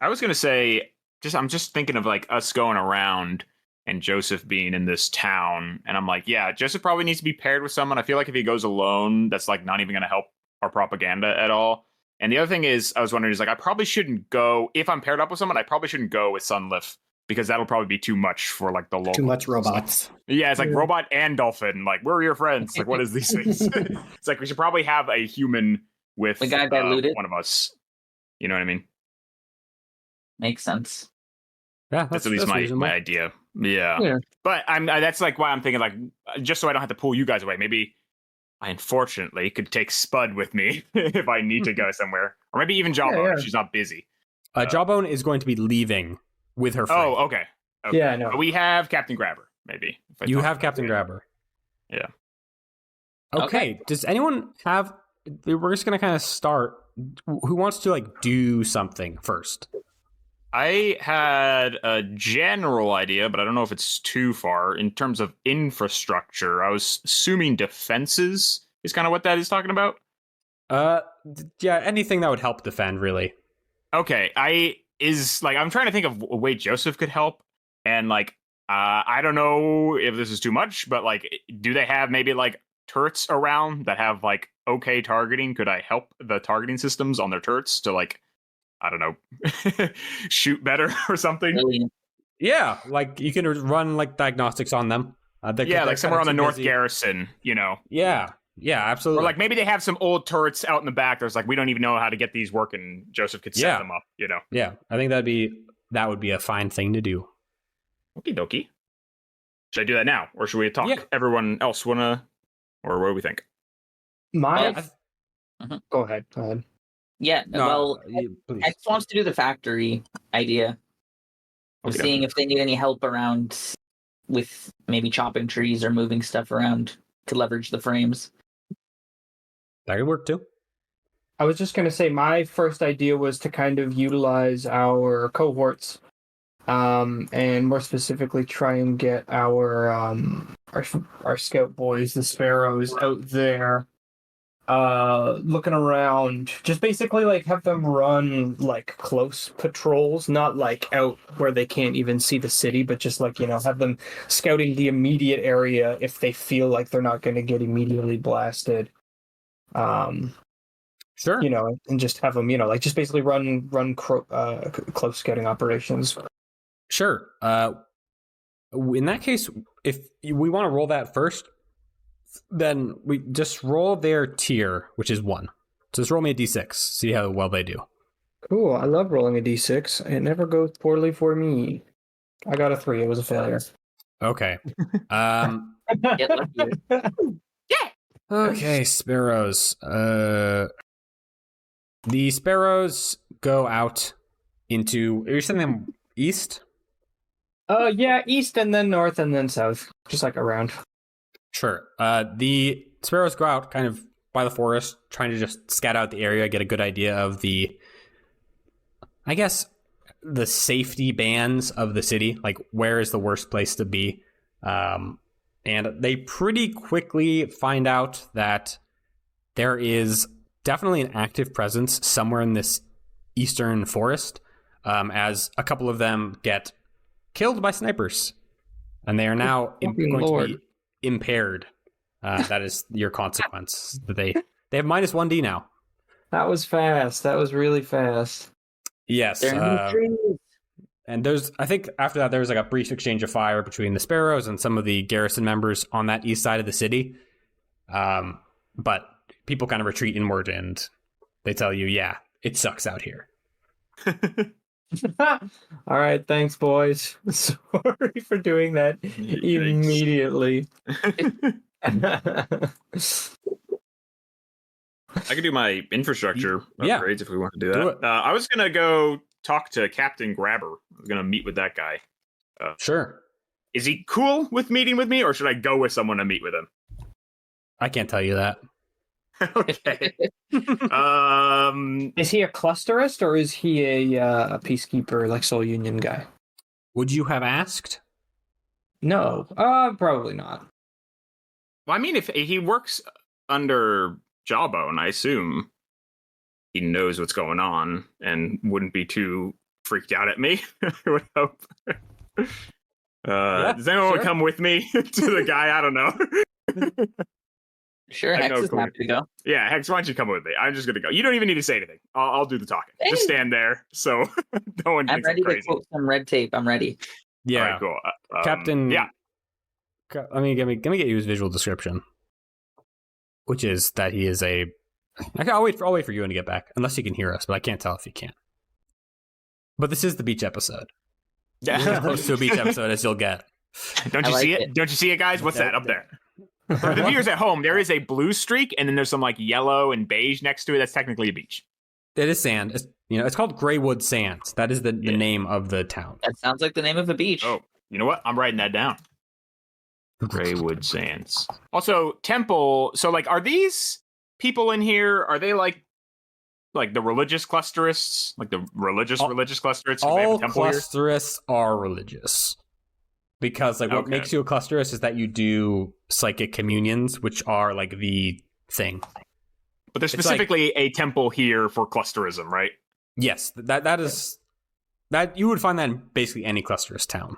Speaker 6: I was gonna say, I'm just thinking of like us going around and Joseph being in this town, and I'm like, yeah, Joseph probably needs to be paired with someone. I feel like if he goes alone, that's like not even gonna help our propaganda at all. And the other thing is, I was wondering, is like I probably shouldn't go if I'm paired up with someone. I probably shouldn't go with Sunliff because that'll probably be too much for like the local.
Speaker 4: Too much robots.
Speaker 6: Yeah, it's like
Speaker 3: Yeah.
Speaker 6: robot and dolphin. Like, we're your friends. Like, what is these things? It's like we should probably have a human with
Speaker 2: The guy diluted?
Speaker 6: one of us. You know what I mean?
Speaker 2: Makes sense.
Speaker 1: Yeah,
Speaker 6: That's at least
Speaker 1: reasonable.
Speaker 6: my idea. Yeah.
Speaker 3: Yeah.
Speaker 6: But that's like why I'm thinking like just so I don't have to pull you guys away. Maybe I unfortunately could take Spud with me if I need to go somewhere, or maybe even Jawbone
Speaker 3: Yeah.
Speaker 6: if she's not busy.
Speaker 1: Jawbone is going to be leaving with her friend.
Speaker 6: Oh, okay.
Speaker 3: Yeah, I know.
Speaker 6: But we have Captain Grabber. Maybe if I
Speaker 1: You
Speaker 6: talk
Speaker 1: have
Speaker 6: to
Speaker 1: Captain
Speaker 6: him.
Speaker 1: Grabber.
Speaker 6: Yeah.
Speaker 1: Okay. Does anyone have? We're just gonna kind of start. Who wants to like do something first?
Speaker 6: I had a general idea, but I don't know if it's too far in terms of infrastructure. I was assuming defenses is kind of what that is talking about.
Speaker 1: Yeah, anything that would help defend, really.
Speaker 6: Okay, I'm trying to think of a way Joseph could help, and like I don't know if this is too much, but like, do they have maybe like turrets around that have like okay targeting? Could I help the targeting systems on their turrets to like, I don't know, shoot better or something?
Speaker 2: Really,
Speaker 1: Yeah, like you can run like diagnostics on them.
Speaker 6: Yeah, like somewhere on the North
Speaker 1: Garrison.
Speaker 6: Garrison, you know.
Speaker 1: Yeah, absolutely.
Speaker 6: Or like maybe they have some old turrets out in the back. There's like, we don't even know how to get these working. Joseph could set them up, you know.
Speaker 1: Yeah, I think that would be a fine thing to do.
Speaker 6: Okie dokie. Should I do that now, or should we talk?
Speaker 1: Yeah.
Speaker 6: Everyone else wanna, or what do we think?
Speaker 3: My.
Speaker 2: Mhm.
Speaker 3: Go ahead. Go ahead.
Speaker 2: yeah. Well,
Speaker 1: please.
Speaker 2: X wants to do the factory idea of
Speaker 6: Okay.
Speaker 2: seeing if they need any help around with maybe chopping trees or moving stuff around to leverage the frames.
Speaker 1: That could work too.
Speaker 3: I was just going to say my first idea was to kind of utilize our cohorts, and more specifically try and get our scout boys, the sparrows, out there, looking around. Just basically like have them run like close patrols, not like out where they can't even see the city, but just like, you know, have them scouting the immediate area if they feel like they're not going to get immediately blasted.
Speaker 1: Sure.
Speaker 3: You know, and just have them, you know, like just basically run close scouting operations.
Speaker 1: Sure. In that case, if we want to roll that first, then we just roll their tier, which is 1. So just roll me a d6, see how well they do.
Speaker 3: Cool. I love rolling a d6. It never goes poorly for me. I got a 3. It was a failure.
Speaker 1: Okay.
Speaker 2: Get lucky.
Speaker 1: Okay, sparrows. The sparrows go out into. Are you sending them east?
Speaker 3: Yeah, east and then north and then south, just like around.
Speaker 1: Sure. The sparrows go out kind of by the forest, trying to just scout out the area, get a good idea of the, I guess, the safety bands of the city. Like, where is the worst place to be? And they pretty quickly find out that there is definitely an active presence somewhere in this eastern forest, as a couple of them get killed by snipers, and they are now going to be impaired. That is your consequence. That they have -1d now.
Speaker 3: That was fast. That was really fast.
Speaker 1: Yes.
Speaker 2: They're in the trees.
Speaker 1: And I think after that, there was like a brief exchange of fire between the sparrows and some of the garrison members on that east side of the city. But people kind of retreat inward, and they tell you, yeah, it sucks out here.
Speaker 3: All right, thanks, boys. Sorry for doing that immediately.
Speaker 6: I could do my infrastructure
Speaker 1: Yeah.
Speaker 6: upgrades if we want to do
Speaker 1: Do
Speaker 6: that.
Speaker 1: it.
Speaker 6: I was gonna go talk to Captain Grabber. I was gonna meet with that guy.
Speaker 1: Sure.
Speaker 6: Is he cool with meeting with me, or should I go with someone to meet with him?
Speaker 1: I can't tell you that.
Speaker 6: Okay.
Speaker 3: Is he a clusterist or is he a peacekeeper, like Soul Union guy?
Speaker 1: Would you have asked?
Speaker 3: No, probably not.
Speaker 6: Well, I mean, if he works under Jawbone, I assume he knows what's going on and wouldn't be too freaked out at me. I would hope. Does anyone want to come with me to the guy? I don't know.
Speaker 2: Sure,
Speaker 6: I
Speaker 2: Hex
Speaker 6: know
Speaker 2: is happy to go.
Speaker 6: Yeah, Hex, why don't you come with me? I'm just gonna go. You don't even need to say anything. I'll do the talking. Just stand there, so no one
Speaker 2: I'm
Speaker 6: thinks
Speaker 2: ready
Speaker 6: I'm
Speaker 2: to
Speaker 6: crazy.
Speaker 2: quote some red tape. I'm ready.
Speaker 1: Yeah.
Speaker 6: All right, cool.
Speaker 1: Captain.
Speaker 6: Yeah.
Speaker 1: Let me get you his visual description, which is that he is a. I'll wait for you to get back, unless you can hear us, but I can't tell if you can. But this is the beach episode. As close to a beach episode as you'll get.
Speaker 6: Don't you see it? Don't you see it, guys? What's that up there? For the viewers at home, there is a blue streak, and then there's some like yellow and beige next to it. That's technically a beach.
Speaker 1: It is sand. It's called Greywood Sands. That is the name of the town.
Speaker 2: That sounds like the name of a beach.
Speaker 6: Oh, you know what? I'm writing that down. Greywood Sands. Also, temple. So, like, are these people in here? Are they like the religious clusterists? Like the religious clusterists? Do they have a
Speaker 1: All
Speaker 6: temple here?
Speaker 1: clusterists are religious. Because what makes you a clusterist is that you do psychic communions, which are like the thing.
Speaker 6: But there's specifically a temple here for clusterism, right?
Speaker 1: Yes, that is that you would find that in basically any clusterist town.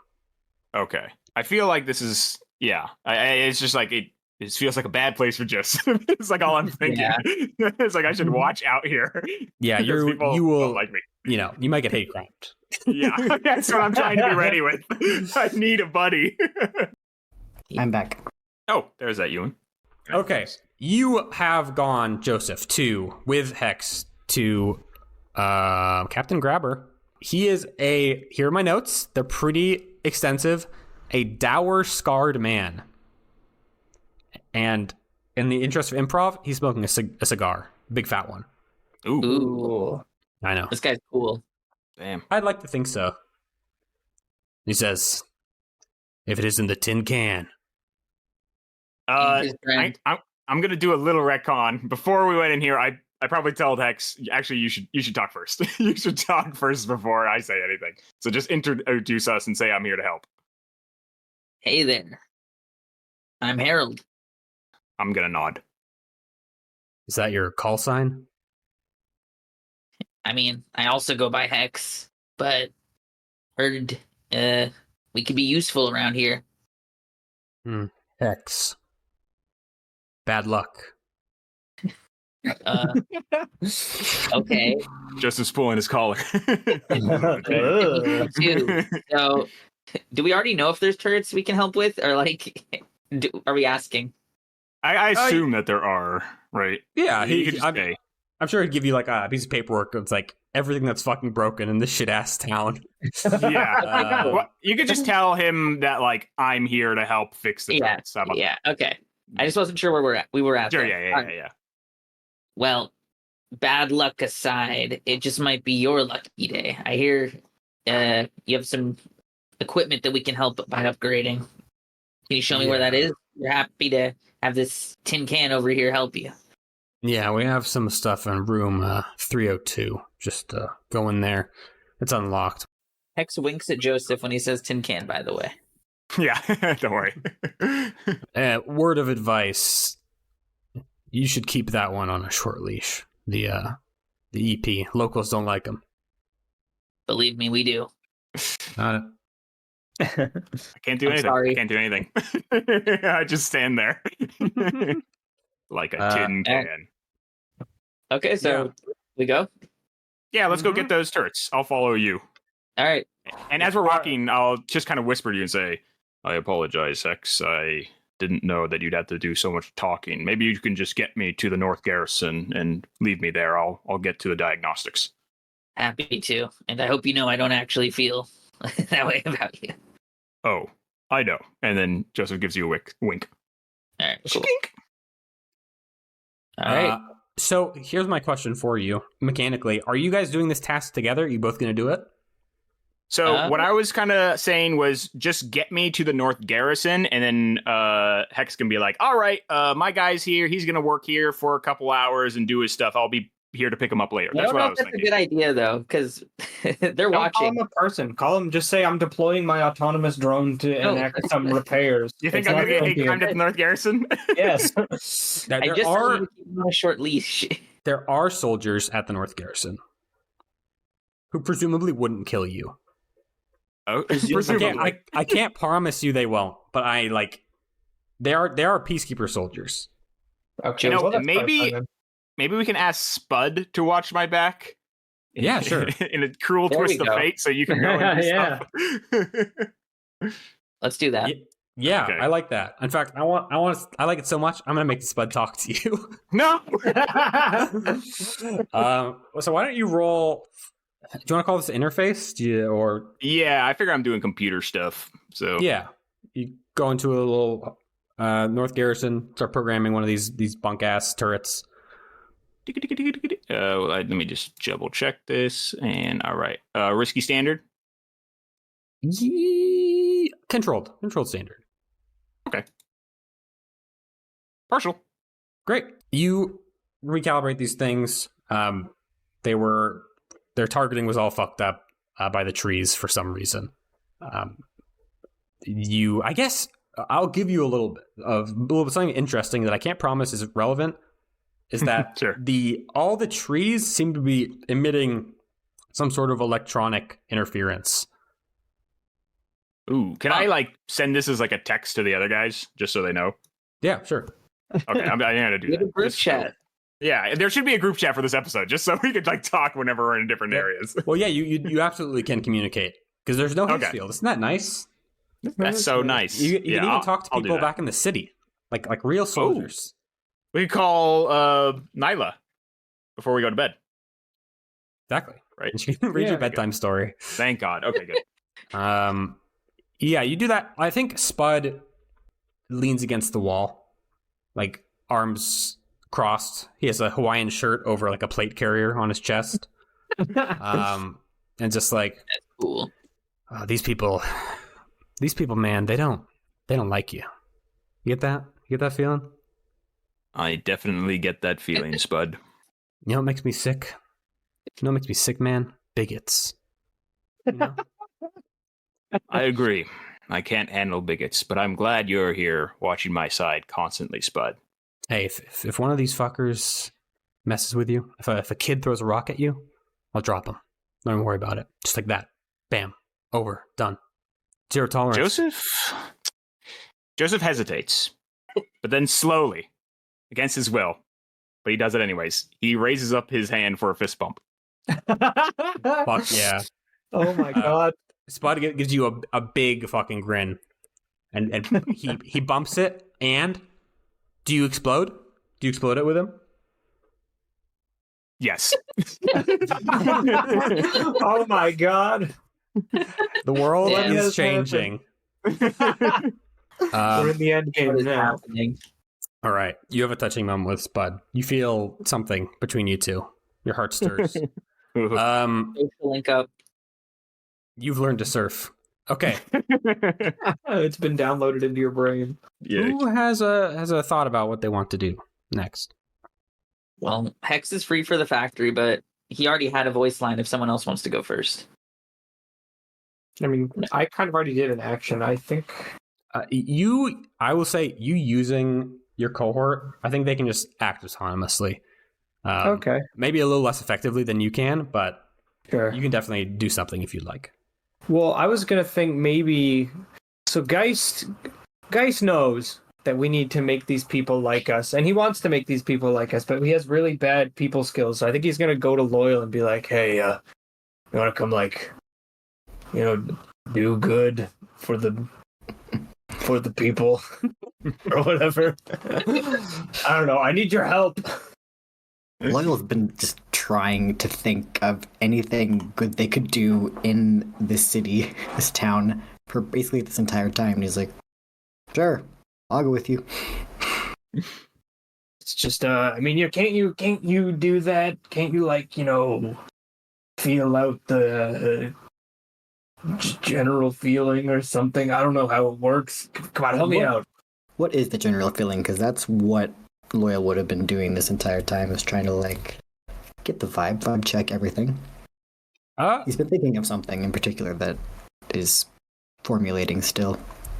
Speaker 6: Okay. I feel like this is it's just like it feels like a bad place for Joseph. It's like all I'm thinking.
Speaker 2: Yeah.
Speaker 6: It's like I should watch out here.
Speaker 1: Yeah,
Speaker 6: because people
Speaker 1: you will
Speaker 6: don't like me.
Speaker 1: you might get hate crimed.
Speaker 6: Yeah, that's what I'm trying to be ready with. I need a buddy.
Speaker 4: I'm back.
Speaker 6: Oh, there's that Ewan.
Speaker 1: Okay, you have gone, Joseph, with Hex to Captain Grabber. He is here are my notes. They're pretty extensive. A dour, scarred man. And in the interest of improv, he's smoking a cigar. Big fat one.
Speaker 2: Ooh.
Speaker 1: I know.
Speaker 2: This guy's cool.
Speaker 6: Damn.
Speaker 1: I'd like to think so. He says, if it isn't the tin can.
Speaker 2: His friend.
Speaker 6: I'm gonna do a little retcon. Before we went in here, I probably told Hex, actually you should talk first. You should talk first before I say anything. So just introduce us and say I'm here to help.
Speaker 2: Hey there. I'm Harold.
Speaker 6: I'm gonna nod.
Speaker 1: Is that your call sign?
Speaker 2: I mean, I also go by Hex, but heard we could be useful around here.
Speaker 1: Hex. Bad luck.
Speaker 2: Okay.
Speaker 6: Joseph's pulling his collar.
Speaker 2: Too. So, do we already know if there's turrets we can help with, or like, are we asking?
Speaker 6: I assume that there are, right?
Speaker 1: Yeah,
Speaker 6: You could just say.
Speaker 1: I'm sure he'd give you like a piece of paperwork that's like everything that's fucking broken in this shit ass town.
Speaker 6: Yeah. Well, you could just tell him that like I'm here to help fix the turrets. How about
Speaker 2: Yeah. Okay. I just wasn't sure where we were at.
Speaker 6: Sure.
Speaker 2: there.
Speaker 6: Yeah.
Speaker 2: Well, bad luck aside, it just might be your lucky day. I hear you have some equipment that we can help by upgrading. Can you show me where that is? We're happy to have this tin can over here help you.
Speaker 1: Yeah, we have some stuff in room 302. Just go in there. It's unlocked.
Speaker 2: Hex winks at Joseph when he says tin can, by the way.
Speaker 6: Yeah. Don't worry.
Speaker 1: Word of advice. You should keep that one on a short leash. The EP. Locals don't like them.
Speaker 2: Believe me, we do.
Speaker 1: Not
Speaker 6: I can't do anything.
Speaker 2: Sorry.
Speaker 6: I can't do anything. I just stand there. Like a tin can.
Speaker 2: Okay, so we go?
Speaker 6: Yeah, let's go get those turrets. I'll follow you.
Speaker 2: All right.
Speaker 6: And as we're walking, I'll just kind of whisper to you and say, I apologize, Hex. I didn't know that you'd have to do so much talking. Maybe you can just get me to the North Garrison and leave me there. I'll get to the diagnostics.
Speaker 2: Happy to. And I hope you know I don't actually feel that way about you.
Speaker 6: Oh, I know. And then Joseph gives you a wink.
Speaker 2: All right, cool.
Speaker 6: Skink.
Speaker 2: All right.
Speaker 1: So here's my question for you. Mechanically, are you guys doing this task together? Are you both going to do it?
Speaker 6: So what I was kind of saying was just get me to the North Garrison, and then Hex can be like, all right, my guy's here. He's going to work here for a couple hours and do his stuff. I'll be here to pick him up later.
Speaker 2: I
Speaker 6: That's
Speaker 2: don't
Speaker 6: what
Speaker 2: know
Speaker 6: I
Speaker 2: if
Speaker 6: was
Speaker 2: that's
Speaker 6: thinking.
Speaker 2: a good idea, though, because they're
Speaker 3: Don't call
Speaker 2: watching.
Speaker 3: him a person. Call him. Just say I'm deploying my autonomous drone to enact some repairs.
Speaker 6: You think
Speaker 3: It's
Speaker 6: I'm
Speaker 3: not
Speaker 6: going to get
Speaker 3: gonna
Speaker 6: hate crimed at the North Garrison?
Speaker 3: Yes.
Speaker 1: Now,
Speaker 2: I just told you to keep him on a short leash.
Speaker 1: there are soldiers at the North Garrison who presumably wouldn't kill you.
Speaker 6: Oh,
Speaker 1: I can't promise you they won't, but they are peacekeeper soldiers.
Speaker 3: Okay.
Speaker 6: You know,
Speaker 3: well, that's
Speaker 6: maybe
Speaker 3: fine.
Speaker 6: we can ask Spud to watch my back.
Speaker 1: Yeah, sure.
Speaker 6: In a cruel
Speaker 2: There
Speaker 6: twist
Speaker 2: we
Speaker 6: of
Speaker 2: go.
Speaker 6: fate, so you can go and do
Speaker 3: Yeah.
Speaker 6: stuff.
Speaker 2: Let's do that.
Speaker 1: Yeah,
Speaker 6: Okay.
Speaker 1: I like that. In fact, I like it so much. I'm gonna make Spud talk to you.
Speaker 6: No.
Speaker 1: So why don't you roll? Do you want to call this interface?
Speaker 6: Yeah, I figure I'm doing computer stuff. So
Speaker 1: Yeah, you go into a little North Garrison, start programming one of these bunk ass turrets.
Speaker 6: let me just double check this. And all right, risky standard.
Speaker 1: Controlled standard.
Speaker 6: Okay. Partial.
Speaker 1: Great. You recalibrate these things. Their targeting was all fucked up by the trees for some reason. I guess I'll give you a little bit something interesting that I can't promise is relevant. Is that
Speaker 6: Sure.
Speaker 1: all the trees seem to be emitting some sort of electronic interference.
Speaker 6: Ooh, can I like send this as like a text to the other guys just so they know?
Speaker 1: Yeah, sure.
Speaker 6: Okay, I'm gonna do
Speaker 2: Get
Speaker 6: that.
Speaker 2: a group
Speaker 6: Just
Speaker 2: chat.
Speaker 6: Yeah, there should be a group chat for this episode just so we could like talk whenever we're in different
Speaker 1: Yeah.
Speaker 6: areas.
Speaker 1: Well, yeah, you absolutely can communicate because there's no
Speaker 6: Okay.
Speaker 1: Hazefield. Isn't that nice?
Speaker 6: That's so nice.
Speaker 1: You can even talk to
Speaker 6: I'll do
Speaker 1: people
Speaker 6: that.
Speaker 1: back in the city, like real soldiers.
Speaker 6: We could call Nyla before we go to bed.
Speaker 1: Exactly.
Speaker 6: Right.
Speaker 1: And she can read your bedtime story.
Speaker 6: Thank God. Okay, good.
Speaker 1: Yeah, you do that. I think Spud leans against the wall, like arms crossed. He has a Hawaiian shirt over like a plate carrier on his chest. And just like,
Speaker 2: That's cool.
Speaker 1: these people, man, they don't like you. You get that? You get that feeling?
Speaker 6: I definitely get that feeling, Spud.
Speaker 1: You know what makes me sick? You know what makes me sick, man? Bigots. You know?
Speaker 6: I agree. I can't handle bigots, but I'm glad you're here watching my side constantly, Spud.
Speaker 1: Hey, if one of these fuckers messes with you, if a kid throws a rock at you, I'll drop him. Don't even worry about it. Just like that. Bam. Over. Done. Zero tolerance.
Speaker 6: Joseph hesitates, but then slowly, against his will, but he does it anyways. He raises up his hand for a fist bump.
Speaker 1: Fuck yeah.
Speaker 3: Oh my god.
Speaker 1: Spud gives you a big fucking grin. And he bumps it, and do you explode? Do you explode it with him?
Speaker 6: Yes.
Speaker 3: Oh my god.
Speaker 1: The world
Speaker 2: Yeah,
Speaker 1: is
Speaker 3: that's
Speaker 1: changing.
Speaker 3: We're in the end
Speaker 2: What
Speaker 3: game
Speaker 2: is
Speaker 3: now.
Speaker 2: happening?
Speaker 1: All right. You have a touching moment with Spud. You feel something between you two. Your heart stirs.
Speaker 2: Social link up.
Speaker 1: You've learned to surf. Okay.
Speaker 3: It's been downloaded into your brain.
Speaker 6: Yeah.
Speaker 1: Who has a thought about what they want to do next?
Speaker 2: Well, Hex is free for the factory, but he already had a voice line if someone else wants to go first.
Speaker 3: I mean, I kind of already did an action, I think.
Speaker 1: I will say, you using your cohort, I think they can just act autonomously.
Speaker 3: Okay.
Speaker 1: Maybe a little less effectively than you can, but
Speaker 3: Sure.
Speaker 1: you can definitely do something if you'd like.
Speaker 3: Well, I was gonna think maybe. So Geist knows that we need to make these people like us, and he wants to make these people like us, but he has really bad people skills. So I think he's gonna go to Loyal and be like, "Hey, you want to come, like, do good for the people or whatever." I don't know. I need your help.
Speaker 4: Loyal's been just trying to think of anything good they could do in this city, this town, for basically this entire time. And he's like, sure, I'll go with you.
Speaker 3: It's just, I mean, can't you do that? Can't you, like, feel out the general feeling or something? I don't know how it works. Come on, help me out.
Speaker 4: What is the general feeling? Because that's what Loyal would have been doing this entire time, is trying to, like, get the vibe check everything. He's been thinking of something in particular that is formulating still.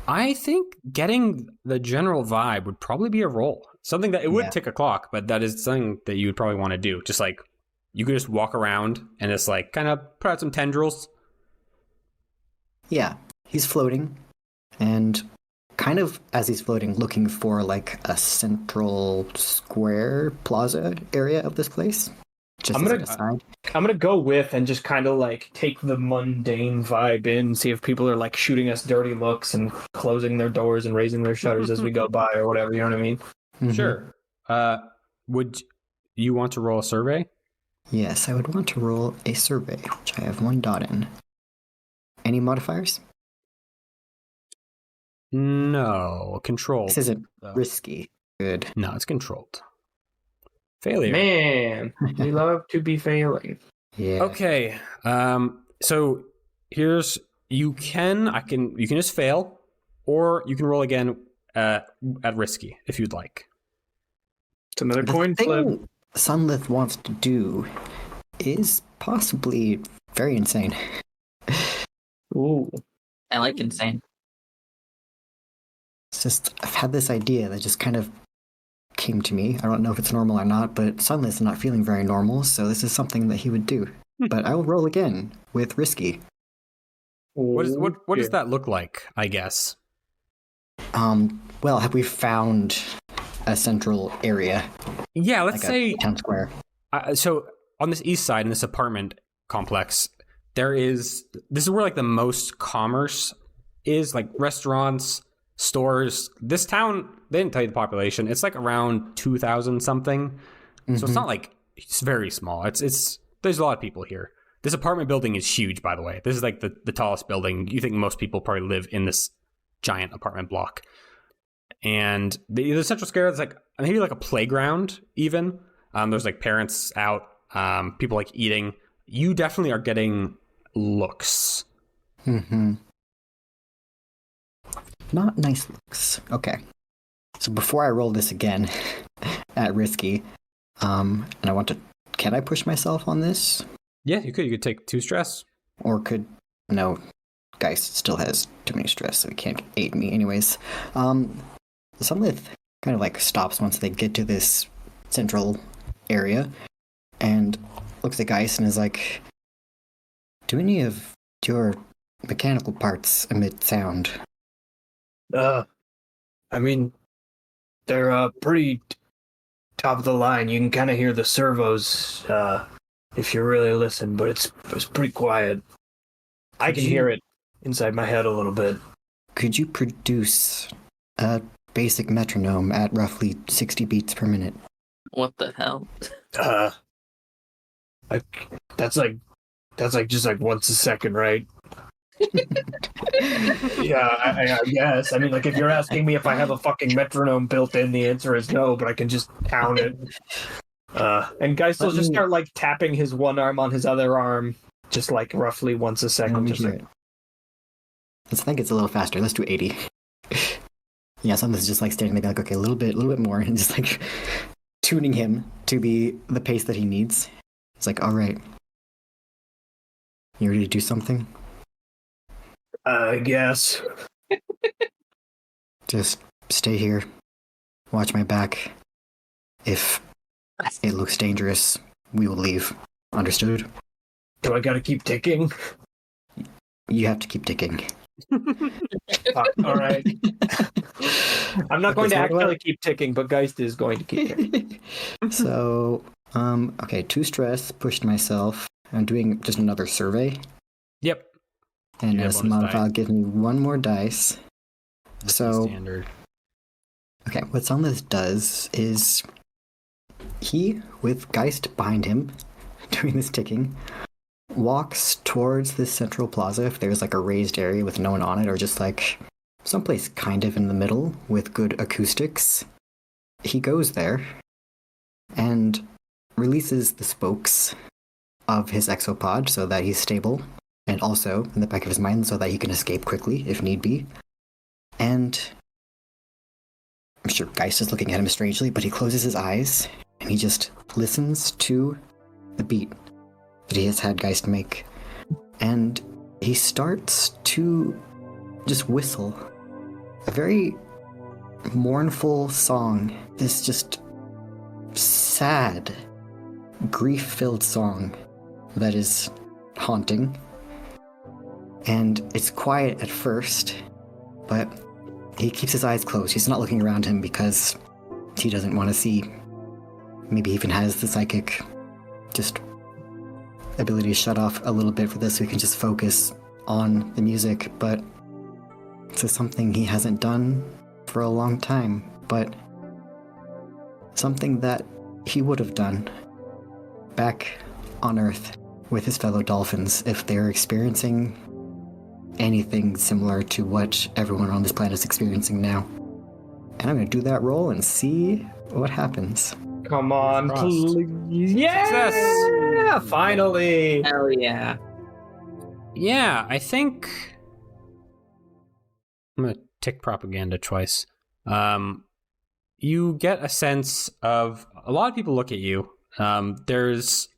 Speaker 1: I think getting the general vibe would probably be a roll. Something that it would tick a clock, but that is something that you would probably want to do. Just like, you could just walk around and just like kind of put out some tendrils.
Speaker 4: Yeah, he's floating, and kind of as he's floating, looking for like a central square plaza area of this place. Just
Speaker 3: I'm
Speaker 4: as an aside.
Speaker 3: gonna go with and just kind of like take the mundane vibe in, see if people are like shooting us dirty looks and closing their doors and raising their shutters as we go by or whatever. You know what I mean?
Speaker 4: Mhm.
Speaker 1: Sure. Would you want to roll a survey?
Speaker 4: Yes, I would want to roll a survey, which I have 1 dot in. Any modifiers?
Speaker 1: No, controlled.
Speaker 4: This isn't
Speaker 1: though.
Speaker 4: risky. Good.
Speaker 1: No, it's controlled. Failure.
Speaker 3: Man, we love to be failing.
Speaker 4: Yeah.
Speaker 1: Okay. So here's you can just fail, or you can roll again at risky if you'd like.
Speaker 3: It's another
Speaker 4: The
Speaker 3: coin flip.
Speaker 4: thing Sunlith wants to do is possibly very insane.
Speaker 3: Ooh.
Speaker 2: I like insane.
Speaker 4: It's just, I've had this idea that just kind of came to me. I don't know if it's normal or not, but Sunlith's not feeling very normal, so this is something that he would do. But I will roll again with risky.
Speaker 1: What does that look like, I guess?
Speaker 4: Well, have we found a central area?
Speaker 1: Yeah, let's
Speaker 4: like
Speaker 1: say
Speaker 4: a town square.
Speaker 1: So on this east side in this apartment complex, this is where like the most commerce is, like restaurants, stores. This town, they didn't tell you the population. It's like around 2,000 something. So it's not like it's very small. It's there's a lot of people here. This apartment building is huge, by the way. This is like the tallest building. You think most people probably live in this giant apartment block. And the central square is like maybe like a playground even. There's like parents out, people like eating. You definitely are getting looks.
Speaker 4: Not nice looks. Okay. So before I roll this again at risky, and I want to, can I push myself on this?
Speaker 1: Yeah, you could take 2 stress.
Speaker 4: Or no, Geist still has too many stress, so he can't aid me anyways. Something kind of like stops once they get to this central area and looks at Geist and is like, do any of your mechanical parts emit sound?
Speaker 7: I mean, they're pretty top of the line. You can kind of hear the servos if you really listen, but it's pretty quiet. I can hear it inside my head a little bit.
Speaker 4: Could you produce a basic metronome at roughly 60 beats per minute?
Speaker 2: What the hell?
Speaker 7: That's like just like once a second, right? Yeah, I guess. I mean, like, if you're asking me if I have a fucking metronome built in, the answer is no, but I can just count it.
Speaker 3: And Geist will just start like tapping his one arm on his other arm, just like roughly once a second. Just like,
Speaker 4: I think it's a little faster. Let's do 80. Yeah, something's just like standing there, like, okay, a little bit more, and just like tuning him to the pace that he needs. It's like, all right, you ready to do something?
Speaker 7: I guess.
Speaker 4: Just stay here. Watch my back. If it looks dangerous, we will leave. Understood?
Speaker 7: Do I gotta keep ticking?
Speaker 4: You have to keep ticking.
Speaker 7: All right.
Speaker 3: I'm not going to actually keep ticking, but Geist is going to keep ticking.
Speaker 4: So, okay, 2 stress, pushed myself. I'm doing just another survey.
Speaker 1: Yep.
Speaker 4: And as modifier, give me 1 more dice. So,
Speaker 1: standard.
Speaker 4: Okay, what some of this does is he, with Geist behind him, doing this ticking, walks towards this central plaza if there's like a raised area with no one on it, or just like someplace kind of in the middle with good acoustics. He goes there and releases the spokes of his exopod so that he's stable, and also in the back of his mind so that he can escape quickly if need be. And I'm sure Geist is looking at him strangely, but he closes his eyes and he just listens to the beat that he has had Geist make. And he starts to just whistle a very mournful song. This just sad, grief-filled song that is haunting. And it's quiet at first, but he keeps his eyes closed. He's not looking around him because he doesn't want to see. Maybe he even has the psychic just ability to shut off a little bit for this so he can just focus on the music, but it's something he hasn't done for a long time, but something that he would have done back on Earth with his fellow dolphins if they're experiencing anything similar to what everyone on this planet is experiencing now. And I'm going to do that roll and see what happens.
Speaker 3: Come on, please. Yeah!
Speaker 1: Success!
Speaker 3: Finally!
Speaker 2: Hell yeah.
Speaker 1: Yeah, I think I'm going to tick propaganda twice. You get a sense of a lot of people look at you. There's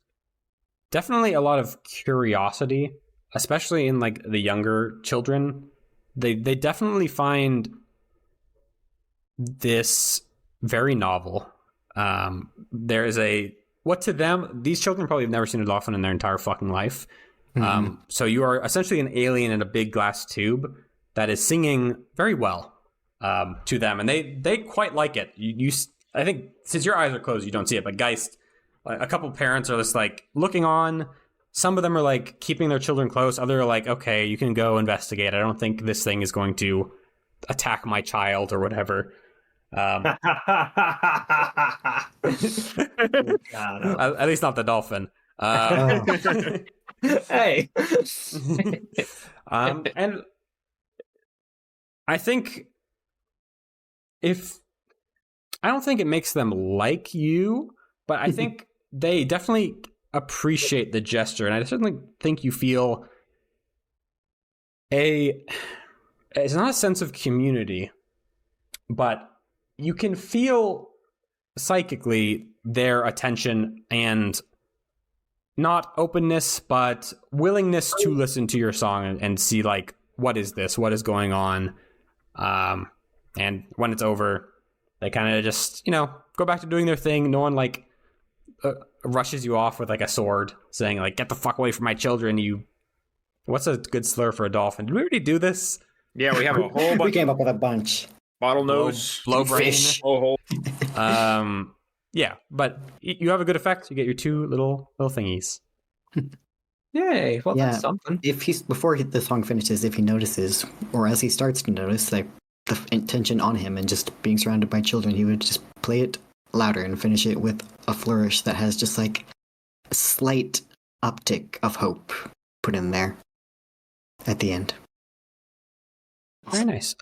Speaker 1: definitely a lot of curiosity, especially in like the younger children. They definitely find this very novel. There is what to them, these children probably have never seen a dolphin in their entire fucking life. So you are essentially an alien in a big glass tube that is singing very well to them, and they quite like it. I think since your eyes are closed, you don't see it, but Geist, a couple parents are just like looking on. Some of them are like keeping their children close. Others are like, okay, you can go investigate. I don't think this thing is going to attack my child or whatever. At least not the dolphin.
Speaker 3: Hey.
Speaker 1: And I think I don't think it makes them like you, but I think they definitely appreciate the gesture, and I certainly think you feel it's not a sense of community, but you can feel psychically their attention and not openness, but willingness to listen to your song and see like, what is this? What is going on? And when it's over, they kind of just, go back to doing their thing. No one like rushes you off with like a sword saying like, get the fuck away from my children. What's a good slur for a dolphin? Did we already do this?
Speaker 5: Yeah, we have a whole bunch.
Speaker 4: We came up with a bunch.
Speaker 5: Bottlenose,
Speaker 1: blow brain.
Speaker 5: Fish. Oh,
Speaker 1: Yeah, but you have a good effect. You get your two little thingies.
Speaker 3: Yay! Well, that's something.
Speaker 4: If before the song finishes, if he notices, or as he starts to notice, like the intention on him and just being surrounded by children, he would just play it louder and finish it with a flourish that has just like a slight uptick of hope put in there at the end.
Speaker 1: Very nice.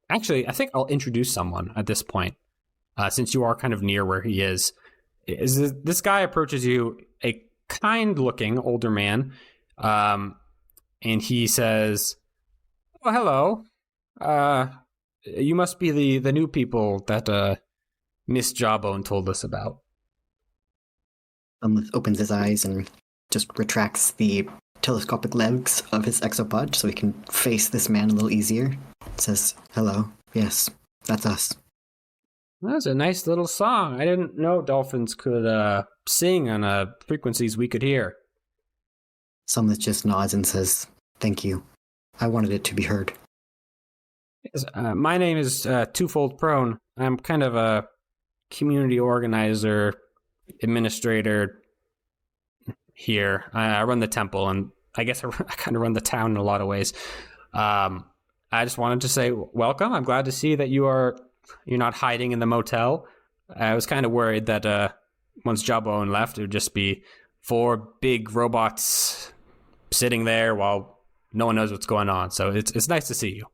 Speaker 1: Actually, I think I'll introduce someone at this point, since you are kind of near where he is. This guy approaches you, a kind-looking older man, and he says, "Oh, hello. You must be the new people that Miss Jawbone told us about."
Speaker 4: Opens his eyes and just retracts the telescopic legs of his exopod so he can face this man a little easier. Says, "Hello. Yes, that's us."
Speaker 1: That's a nice little song. I didn't know dolphins could sing on frequencies we could hear.
Speaker 4: Summit just nods and says, "Thank you. I wanted it to be heard."
Speaker 1: Yes, my name is Twofold Prone. I'm kind of a community organizer, administrator here. I run the temple, and I guess I kind of run the town in a lot of ways. I just wanted to say welcome. I'm glad to see that you're not hiding in the motel. I was kind of worried that once Jawbone left, it would just be 4 big robots sitting there while no one knows what's going on. So it's nice to see you.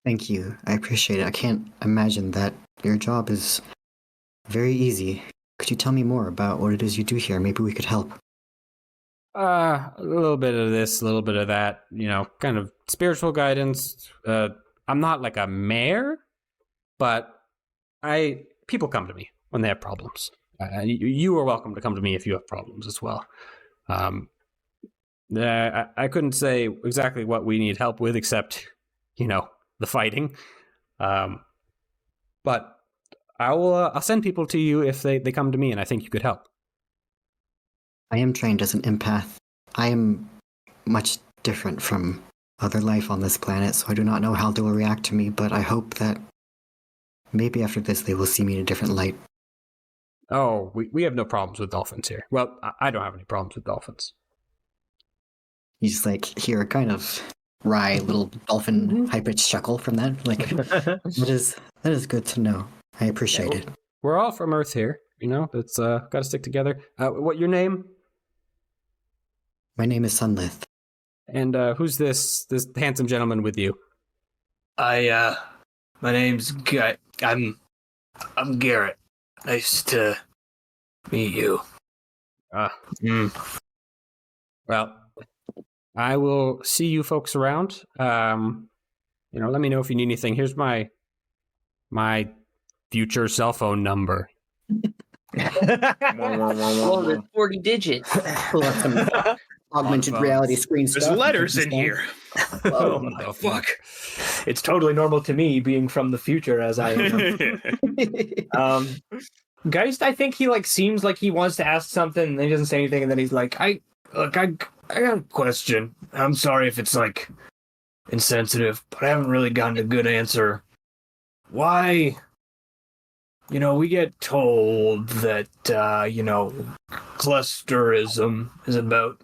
Speaker 4: Thank you. I appreciate it. I can't imagine that your job is very easy. Could you tell me more about what it is you do here? Maybe we could help.
Speaker 1: A little bit of this, a little bit of that, kind of spiritual guidance. I'm not like a mayor, but people come to me when they have problems. You are welcome to come to me if you have problems as well. I couldn't say exactly what we need help with, except, the fighting. But I'll send people to you if they come to me, and I think you could help.
Speaker 4: I am trained as an empath. I am much different from other life on this planet, so I do not know how they will react to me, but I hope that maybe after this they will see me in a different light.
Speaker 1: Oh, we have no problems with dolphins here. Well, I don't have any problems with dolphins.
Speaker 4: You just hear a kind of wry little dolphin high-pitched chuckle from that. That is good to know. I appreciate it.
Speaker 1: We're all from Earth here, It's got to stick together. What your name?
Speaker 4: My name is Sunlith.
Speaker 1: And who's this handsome gentleman with you?
Speaker 7: My name's I'm Garrett. Nice to meet you.
Speaker 1: Well, I will see you folks around. Let me know if you need anything. Here's my future cell phone number.
Speaker 2: Well, there's 40 digits.
Speaker 4: Pull up some augmented reality screen
Speaker 5: There's
Speaker 4: stuff.
Speaker 5: letters in here.
Speaker 3: Oh my fuck! It's totally normal to me being from the future, as I am. Geist, I think he seems like he wants to ask something, and then he doesn't say anything, and then he's like,
Speaker 7: look, I got a question. I'm sorry if it's like insensitive, but I haven't really gotten a good answer. Why? We get told that clusterism is about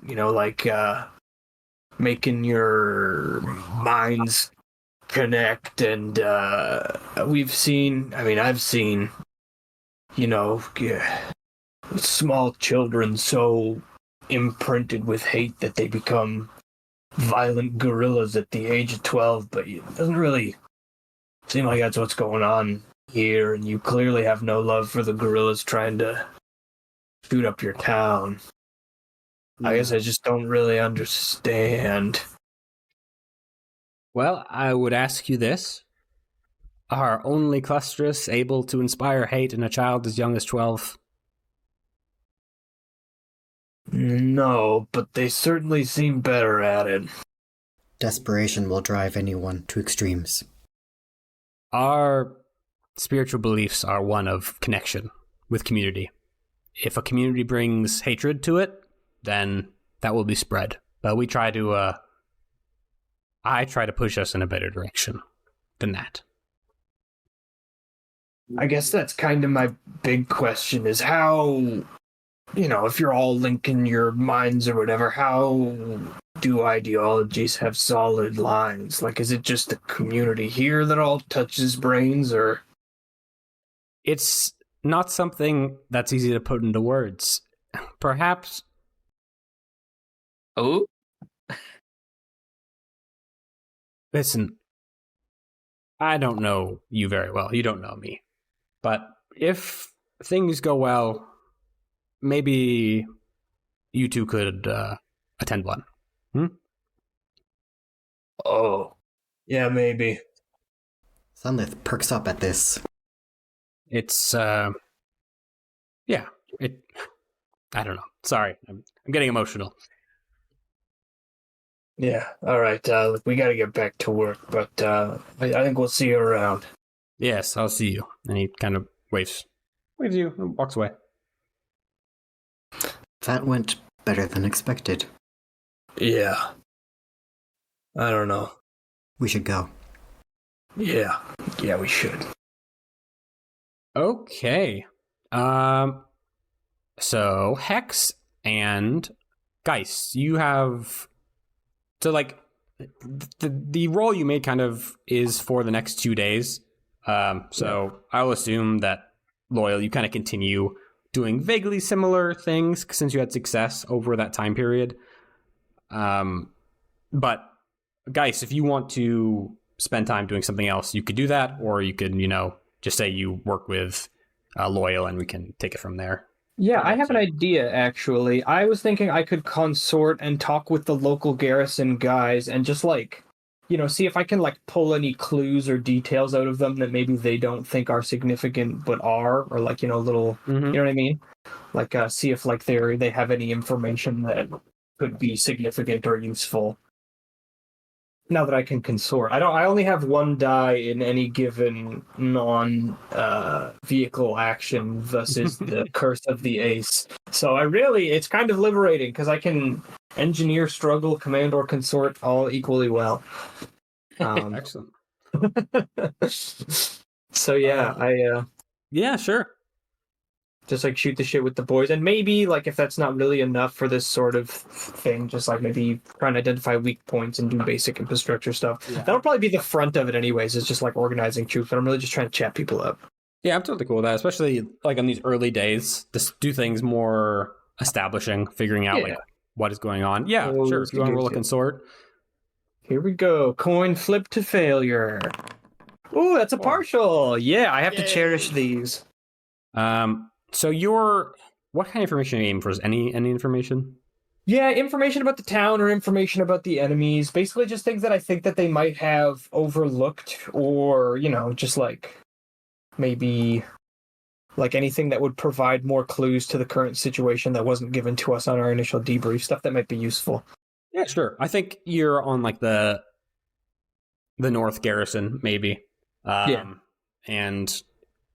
Speaker 7: making your minds connect, and I've seen small children so imprinted with hate that they become violent gorillas at the age of 12, but it doesn't really seem like that's what's going on here, and you clearly have no love for the gorillas trying to shoot up your town. I guess I just don't really understand.
Speaker 1: Well, I would ask you this. Are only clusters able to inspire hate in a child as young as 12?
Speaker 7: No, but they certainly seem better at it.
Speaker 4: Desperation will drive anyone to extremes.
Speaker 1: Our spiritual beliefs are one of connection with community. If a community brings hatred to it, then that will be spread. But we try to, I try to push us in a better direction than that.
Speaker 7: I guess that's kind of my big question is how, if you're all linking your minds or whatever, how do ideologies have solid lines? Like, is it just the community here that all touches brains, or?
Speaker 1: It's not something that's easy to put into words. Perhaps.
Speaker 2: Oh?
Speaker 1: Listen, I don't know you very well. You don't know me. But if things go well, maybe you two could attend one.
Speaker 7: Oh, yeah, maybe.
Speaker 4: Sunlith perks up at this.
Speaker 1: It's, I don't know. Sorry, I'm getting emotional.
Speaker 7: Yeah, all right. Look, we got to get back to work, but I think we'll see you around.
Speaker 1: Yes, I'll see you. And he kind of waves you and walks away.
Speaker 4: That went better than expected.
Speaker 7: Yeah. I don't know.
Speaker 4: We should go.
Speaker 7: Yeah, we should.
Speaker 1: Okay. So Hex and Geist, you have the role you made kind of is for the next 2 days. So I'll assume that Loyal, you kind of continue doing vaguely similar things since you had success over that time period. But Geist, if you want to spend time doing something else, you could do that, or you could, just say you work with Loyal and we can take it from there.
Speaker 3: Yeah, I have an idea, actually. I was thinking I could consort and talk with the local garrison guys and just, see if I can, pull any clues or details out of them that maybe they don't think are significant but are, or, little, you know what I mean? See if, they have any information that could be significant or useful. Now that I can consort. I only have one die in any given non-vehicle action, thus is the curse of the ace. So it's kind of liberating, because I can engineer, struggle, command, or consort all equally well.
Speaker 1: Excellent.
Speaker 3: So yeah,
Speaker 1: Yeah, sure.
Speaker 3: just shoot the shit with the boys, and maybe if that's not really enough for this sort of thing, just maybe try and identify weak points and do basic infrastructure stuff.
Speaker 1: Yeah.
Speaker 3: That'll probably be the front of it anyways. It's just organizing troops, but I'm really just trying to chat people up.
Speaker 1: Yeah, I'm totally cool with that, especially on these early days. Just do things more establishing, figuring out what is going on. Yeah, sure. If you want to roll a consort.
Speaker 3: Here we go. Coin flip to failure. Ooh, that's a partial. Yeah, I have to cherish these.
Speaker 1: So what kind of information are you aiming for? Is any information?
Speaker 3: Yeah, information about the town or information about the enemies. Basically just things that I think that they might have overlooked, or, just maybe anything that would provide more clues to the current situation that wasn't given to us on our initial debrief, stuff that might be useful.
Speaker 1: Yeah, sure. I think you're on the North Garrison, maybe. And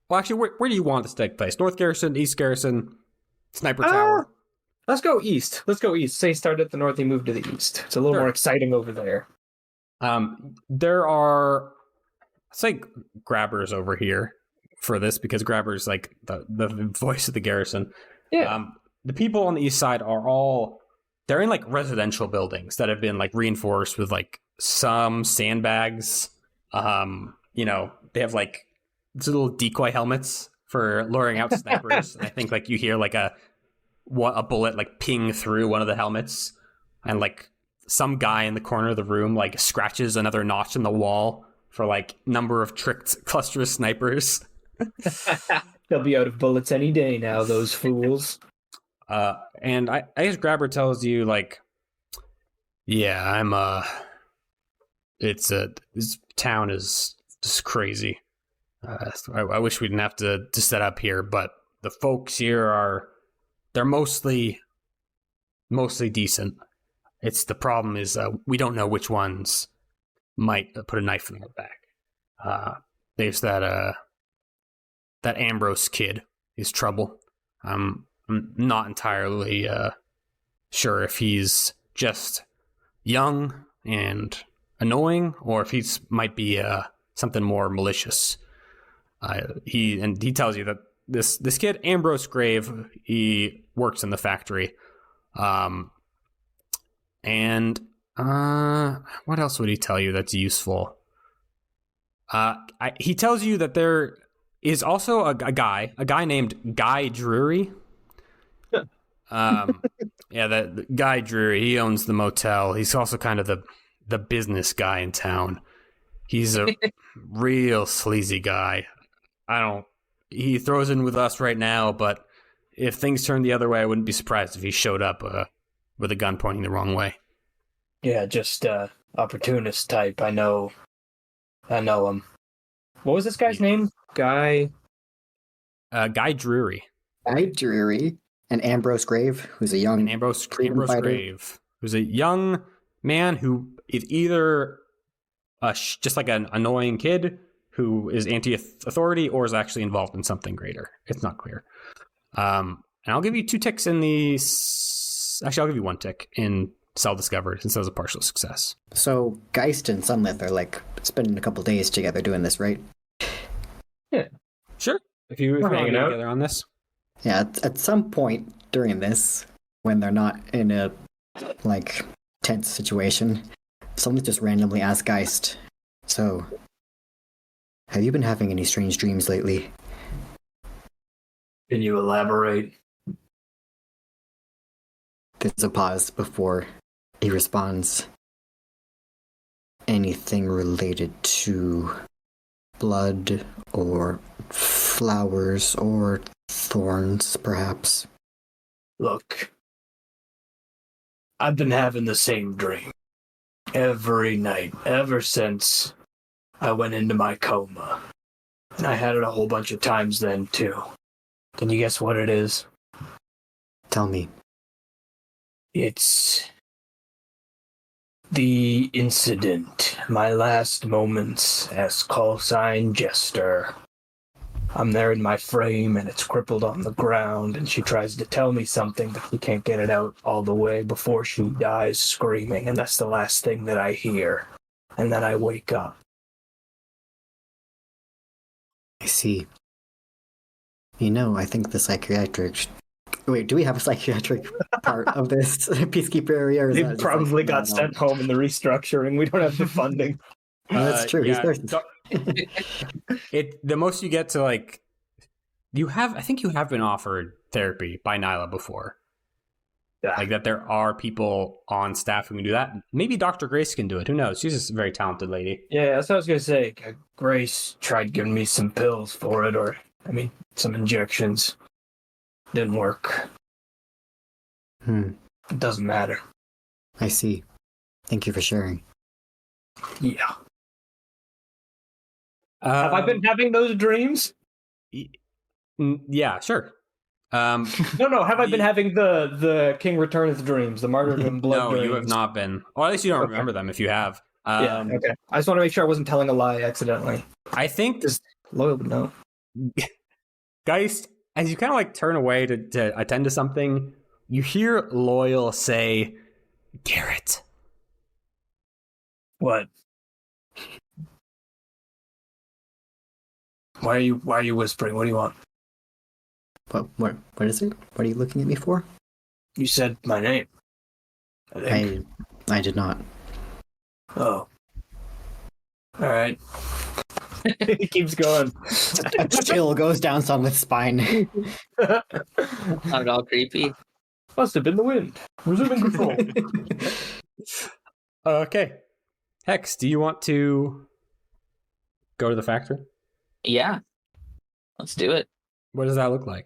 Speaker 1: well, actually, where do you want this to take place? North Garrison, East Garrison, Sniper Tower?
Speaker 3: Let's go east. Say start at the north, you move to the east. It's a little
Speaker 1: Sure.
Speaker 3: more exciting over there.
Speaker 1: There are, it's like grabbers over here for this because grabber's like the voice of the garrison.
Speaker 3: Yeah.
Speaker 1: The people on the east side they're in like residential buildings that have been like reinforced with like some sandbags. They have like these little decoy helmets for luring out snipers. I think like you hear like a bullet like ping through one of the helmets, and like some guy in the corner of the room like scratches another notch in the wall for like number of tricked cluster of snipers.
Speaker 3: They'll be out of bullets any day now, those fools.
Speaker 1: And I guess Grabber tells you like, yeah, this town is just crazy. I wish we didn't have to set up here, but the folks here they're mostly decent. The problem is we don't know which ones might put a knife in our back. There's that Ambrose kid is trouble. I'm not entirely sure if he's just young and annoying or if he's might be something more malicious. He tells you that this kid Ambrose Grave, he works in the factory. And what else would he tell you that's useful? He tells you that there is also a guy named Guy Drury. That Guy Drury, he owns the motel. He's also kind of the business guy in town. He's a real sleazy guy. He throws in with us right now, but if things turn the other way, I wouldn't be surprised if he showed up with a gun pointing the wrong way.
Speaker 7: Yeah, just opportunist type. I know him.
Speaker 3: What was this guy's name? Guy
Speaker 1: Drury.
Speaker 4: Guy Drury and Ambrose Grave, who's a young
Speaker 1: Ambrose
Speaker 4: fighter.
Speaker 1: Grave, who's a young man who is either just like an annoying kid who is anti-authority or is actually involved in something greater. It's not clear. And I'll give you 2 ticks in the... Actually, I'll give you 1 tick in Cell Discovered since that was a partial success.
Speaker 4: So Geist and Sunlith are like spending a couple days together doing this, right?
Speaker 3: Yeah.
Speaker 1: Sure. If you're
Speaker 3: hanging out
Speaker 1: together on this.
Speaker 4: Yeah, at some point during this, when they're not in a tense situation, someone just randomly asks Geist, so, have you been having any strange dreams lately?
Speaker 7: Can you elaborate?
Speaker 4: There's a pause before he responds. Anything related to blood or flowers or thorns, perhaps?
Speaker 7: Look, I've been having the same dream every night ever since I went into my coma. And I had it a whole bunch of times then, too. Can you guess what it is?
Speaker 4: Tell me.
Speaker 7: It's the incident, my last moments as callsign Jester. I'm there in my frame and it's crippled on the ground and she tries to tell me something but she can't get it out all the way before she dies screaming, and that's the last thing that I hear. And then I wake up.
Speaker 4: I see. I think the psychiatric... Wait, do we have a psychiatric part of this Peacekeeper area? Or is
Speaker 3: They
Speaker 4: that just
Speaker 3: probably got
Speaker 4: no?
Speaker 3: sent home in the restructuring. We don't have the funding.
Speaker 4: No, that's true. He's thirsty.
Speaker 1: The most you get to I think you have been offered therapy by Nyla before.
Speaker 3: Yeah.
Speaker 1: Like that there are people on staff who can do that. Maybe Dr. Grace can do it. Who knows? She's just a very talented lady.
Speaker 3: Yeah, that's what I was going to say.
Speaker 7: Grace tried giving me some pills for it, some injections. Didn't work. It doesn't matter.
Speaker 4: I see. Thank you for sharing.
Speaker 7: Yeah.
Speaker 3: Have I been having those dreams?
Speaker 1: Yeah, sure.
Speaker 3: No. Have I been having the King Returneth dreams, the martyrdom blood
Speaker 1: No,
Speaker 3: dreams?
Speaker 1: you have not been. Or at least you don't remember them if you have.
Speaker 3: Okay. I just want to make sure I wasn't telling a lie accidentally.
Speaker 1: I think
Speaker 3: Loyal would know.
Speaker 1: Geist, as you kind of turn away to attend to something, you hear Loyal say, Garrett.
Speaker 7: What? Why are you whispering? What do you want?
Speaker 4: What is it? What are you looking at me for?
Speaker 7: You said my name. I think.
Speaker 4: I did not.
Speaker 7: Oh. All right. He keeps going.
Speaker 4: A chill goes down Sunlith's spine.
Speaker 2: Not at all creepy.
Speaker 3: Must have been the wind. Resuming control.
Speaker 1: Okay. Hex, do you want to go to the factory?
Speaker 2: Yeah. Let's do it.
Speaker 1: What does that look like?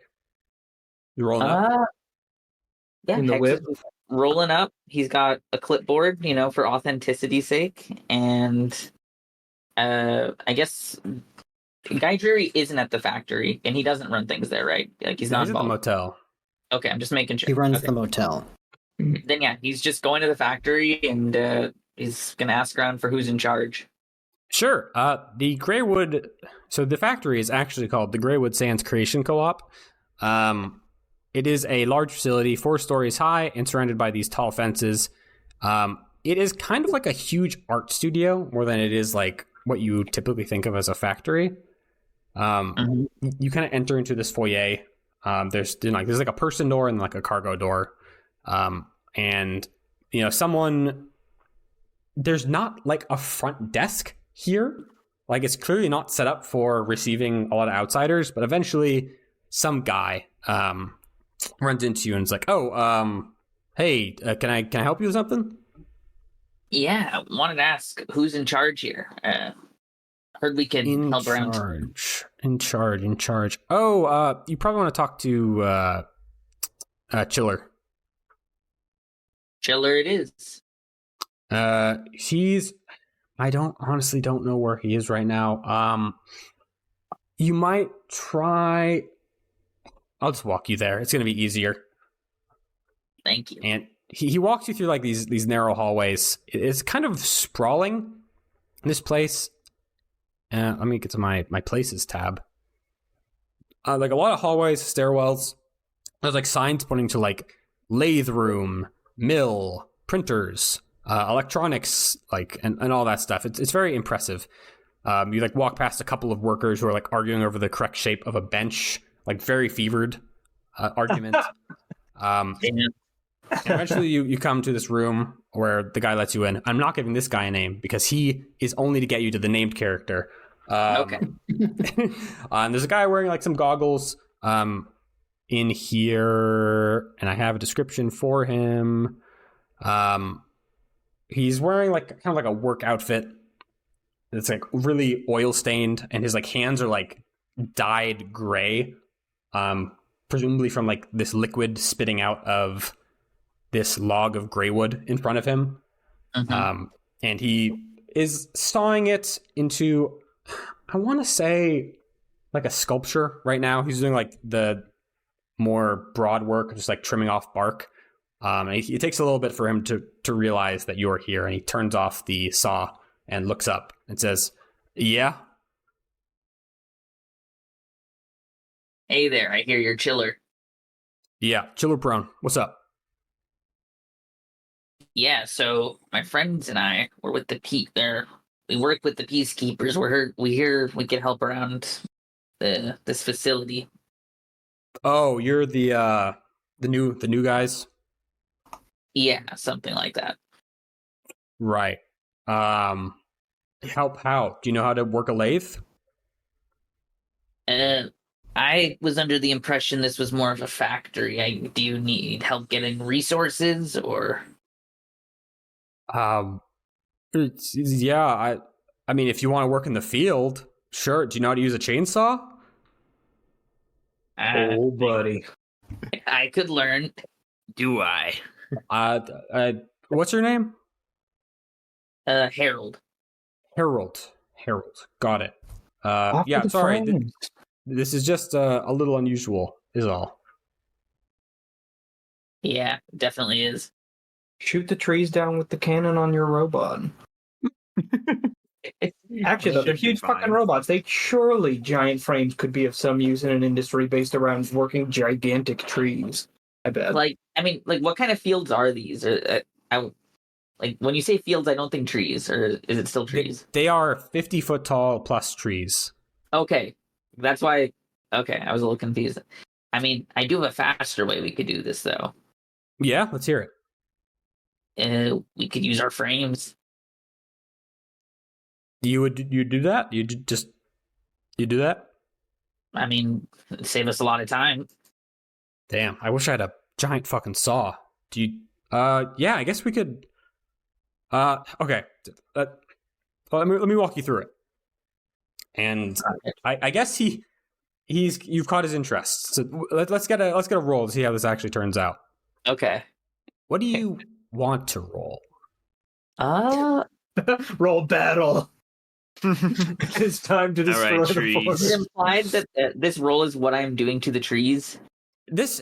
Speaker 1: You rolling up?
Speaker 2: Yeah,
Speaker 3: In the
Speaker 2: Hex
Speaker 3: whip?
Speaker 2: is rolling up. He's got a clipboard, for authenticity's sake, and I guess Guy Drury isn't at the factory, and he doesn't run things there, right? Like he's not
Speaker 1: He's at the
Speaker 2: involved.
Speaker 1: motel.
Speaker 2: Okay, I'm just making sure.
Speaker 4: He runs
Speaker 2: Okay.
Speaker 4: the motel.
Speaker 2: Then yeah, he's just going to the factory, and he's gonna ask around for who's in charge.
Speaker 1: Sure. The Greywood. So the factory is actually called the Greywood Sands Creation Co-op. It is a large facility, 4 stories high, and surrounded by these tall fences. It is kind of like a huge art studio, more than it is like what you typically think of as a factory. You kind of enter into this foyer. There's like a person door and like a cargo door. And someone. There's not like a front desk here. Like it's clearly not set up for receiving a lot of outsiders, but eventually some guy runs into you and is like, "Oh, hey, can I help you with something?"
Speaker 2: Yeah, I wanted to ask who's in charge here. Heard we could help around.
Speaker 1: In charge. Oh, you probably want to talk to Chiller.
Speaker 2: Chiller it is.
Speaker 1: I honestly don't know where he is right now. You might try. I'll just walk you there. It's going to be easier.
Speaker 2: Thank you.
Speaker 1: And he walks you through like these narrow hallways. It's kind of sprawling. This place. Let me get to my places tab. Like a lot of hallways, stairwells. There's like signs pointing to like lathe room, mill, printers, electronics, like and all that stuff. It's very impressive. You like walk past a couple of workers who are like arguing over the correct shape of a bench, like very fevered argument. Eventually you come to this room where the guy lets you in. I'm not giving this guy a name because he is only to get you to the named character.
Speaker 2: Okay.
Speaker 1: And there's a guy wearing like some goggles in here, and I have a description for him. He's wearing like kind of like a work outfit. It's like really oil stained, and his like hands are like dyed gray, presumably from like this liquid spitting out of this log of gray wood in front of him. And he is sawing it into, I want to say, like a sculpture right now. He's doing like the more broad work, just like trimming off bark. And it takes a little bit for him to realize that you're here, and he turns off the saw and looks up and says, "Yeah."
Speaker 2: Hey there, I hear you're Chiller.
Speaker 1: Yeah, Chiller Prone. What's up?
Speaker 2: Yeah, so my friends and I were with the we work with the peacekeepers. We hear we can help around this facility.
Speaker 1: Oh, you're the new guys?
Speaker 2: Yeah, something like that.
Speaker 1: Right. Help how? Do you know how to work a lathe?
Speaker 2: I was under the impression this was more of a factory. Do you need help getting resources or?
Speaker 1: Yeah, I mean, if you want to work in the field, sure. Do you know how to use a chainsaw?
Speaker 3: Oh, buddy.
Speaker 2: I could learn.
Speaker 5: Do I?
Speaker 1: What's your name?
Speaker 2: Harold.
Speaker 1: Harold. Got it. Yeah, sorry. This is just a little unusual, is all.
Speaker 2: Yeah, definitely is.
Speaker 3: Shoot the trees down with the cannon on your robot. Actually, though, they're huge fucking robots. Surely giant frames could be of some use in an industry based around working gigantic trees. I bet.
Speaker 2: Like, I mean, like, what kind of fields are these? Or, like, when you say fields, I don't think trees, or is it still trees?
Speaker 1: They are 50-foot tall plus trees.
Speaker 2: Okay, that's why. Okay, I was a little confused. I mean, I do have a faster way we could do this, though.
Speaker 1: Yeah, let's hear it.
Speaker 2: We could use our frames.
Speaker 1: You do that? You do that?
Speaker 2: I mean, it'd save us a lot of time.
Speaker 1: Damn, I wish I had a giant fucking saw. Do you? Yeah, I guess we could. Okay. Well, let me walk you through it. And I guess you've caught his interest. So let's get a roll to see how this actually turns out.
Speaker 2: Okay.
Speaker 1: What do you want to roll?
Speaker 3: Roll battle. It's time to destroy
Speaker 5: right,
Speaker 3: the
Speaker 5: trees.
Speaker 3: forest.
Speaker 2: Is it implied that this roll is what I'm doing to the trees?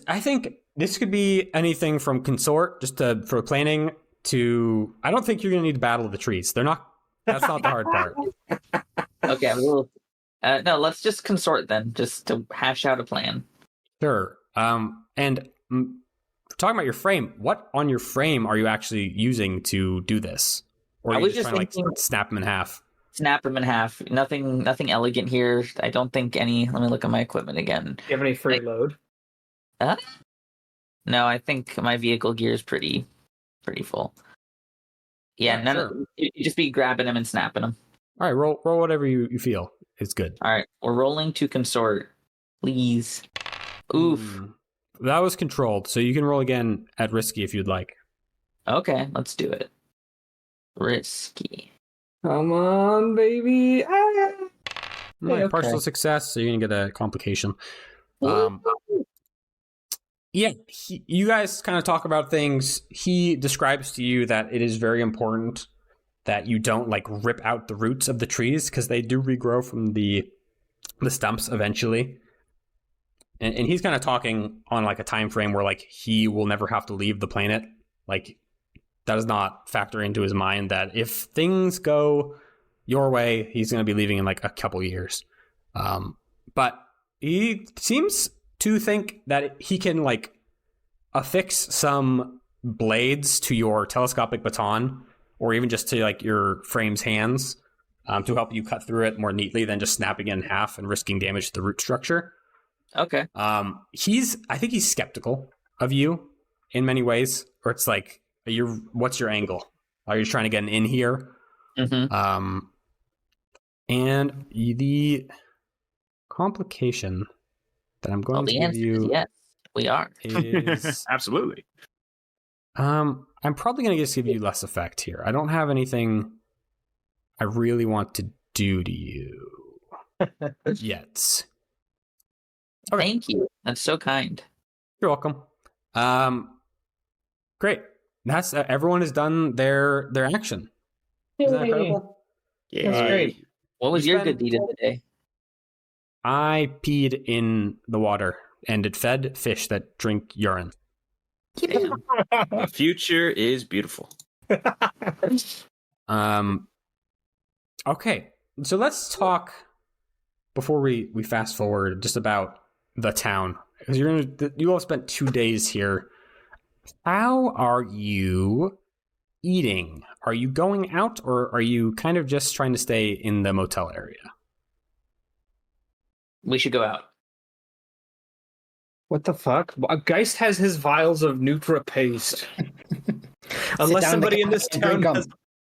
Speaker 1: I think this could be anything from consort, for planning, to. I don't think you're gonna need to battle the trees. They're not. That's not the hard part.
Speaker 2: Okay, I'm a little. No, let's just consort then, just to hash out a plan.
Speaker 1: Sure. And talking about your frame, what on your frame are you actually using to do this? Or are you just trying to snap them in half?
Speaker 2: Snap them in half. Nothing elegant here. I don't think any. Let me look at my equipment again.
Speaker 3: Do you have any free load?
Speaker 2: No, I think my vehicle gear is pretty full. Yeah,
Speaker 1: sure.
Speaker 2: You just be grabbing them and snapping them.
Speaker 1: All right, roll whatever you feel is good.
Speaker 2: All right, we're rolling to consort, please. Oof.
Speaker 1: That was controlled, so you can roll again at risky if you'd like.
Speaker 2: Okay, let's do it. Risky.
Speaker 3: Come on, baby.
Speaker 1: Partial success, so you're gonna get a complication. Yeah, you guys kind of talk about things. He describes to you that it is very important that you don't like rip out the roots of the trees because they do regrow from the stumps eventually. And he's kind of talking on like a time frame where like he will never have to leave the planet. Like that does not factor into his mind that if things go your way, he's going to be leaving in like a couple years. But he seems to think that he can like affix some blades to your telescopic baton or even just to like your frame's hands to help you cut through it more neatly than just snapping it in half and risking damage to the root structure.
Speaker 2: Okay.
Speaker 1: I think he's skeptical of you in many ways, or it's like, what's your angle? Are you trying to get an in here?
Speaker 2: Mm-hmm.
Speaker 1: And the complication that I'm going to give you,
Speaker 2: yes, we are.
Speaker 1: is
Speaker 6: Absolutely.
Speaker 1: I'm probably going to just give you less effect here. I don't have anything I really want to do to you yet. Okay.
Speaker 2: Thank you. That's so kind.
Speaker 1: You're welcome. Great. That's everyone has done their action. Isn't that incredible?
Speaker 5: Yeah.
Speaker 3: That's great.
Speaker 2: What was your good deed of the day?
Speaker 1: I peed in the water and it fed fish that drink urine.
Speaker 2: Damn.
Speaker 5: The future is beautiful.
Speaker 1: Okay. So let's talk before we fast forward just about the town, because you all spent 2 days here. How are you eating? Are you going out, or are you kind of just trying to stay in the motel area?
Speaker 2: We should go out.
Speaker 3: What the fuck? Geist has his vials of Nutra paste. Unless somebody in this town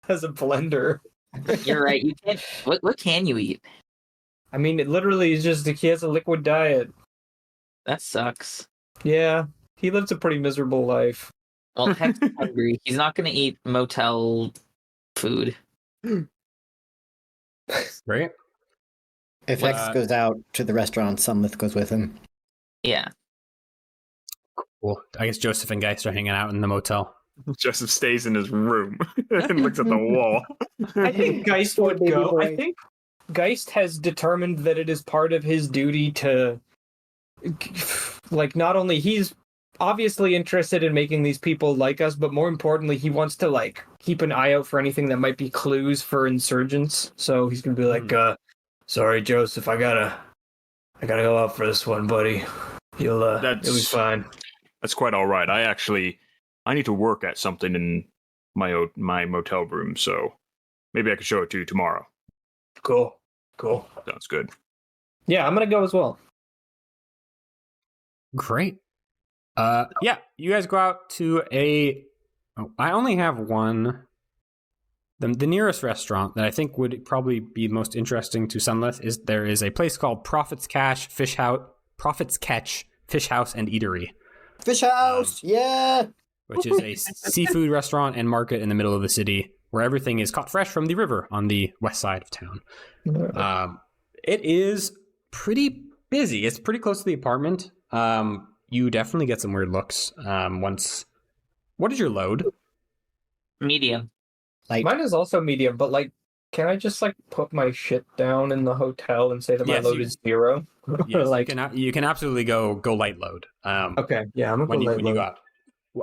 Speaker 3: has a blender.
Speaker 2: You're right. You can't. What can you eat?
Speaker 3: I mean, it literally is just he has a liquid diet.
Speaker 2: That sucks.
Speaker 3: Yeah, he lives a pretty miserable life.
Speaker 2: Well, Heck's hungry. He's not going to eat motel food.
Speaker 1: Right?
Speaker 4: If X goes out to the restaurant, Sunlith goes with him.
Speaker 2: Yeah.
Speaker 1: Cool. I guess Joseph and Geist are hanging out in the motel.
Speaker 6: Joseph stays in his room and looks at the wall.
Speaker 3: I think Geist would
Speaker 4: Baby
Speaker 3: go.
Speaker 4: boy.
Speaker 3: I think Geist has determined that it is part of his duty to, like, not only he's obviously interested in making these people like us, but more importantly, he wants to, like, keep an eye out for anything that might be clues for insurgents. So he's gonna be like, sorry, Joseph, I gotta go out for this one, buddy. You'll be fine.
Speaker 6: That's quite all right. I need to work at something in my motel room, so maybe I could show it to you tomorrow.
Speaker 3: Cool.
Speaker 6: Sounds good.
Speaker 3: Yeah, I'm gonna go as well.
Speaker 1: Great. Yeah, you guys go out to I only have one. The nearest restaurant that I think would probably be most interesting to Sunlith is there is a place called Prophet's Catch Fish House and Eatery.
Speaker 4: Fish House, yeah.
Speaker 1: Which is a seafood restaurant and market in the middle of the city where everything is caught fresh from the river on the west side of town. It is pretty busy. It's pretty close to the apartment. You definitely get some weird looks. What is your load?
Speaker 2: Medium.
Speaker 3: Mine is also medium, but like, can I just like put my shit down in the hotel and say that my load is 0?
Speaker 1: Yes,
Speaker 3: like,
Speaker 1: you can absolutely go light load.
Speaker 3: Okay, yeah, I'm gonna
Speaker 1: when you go out.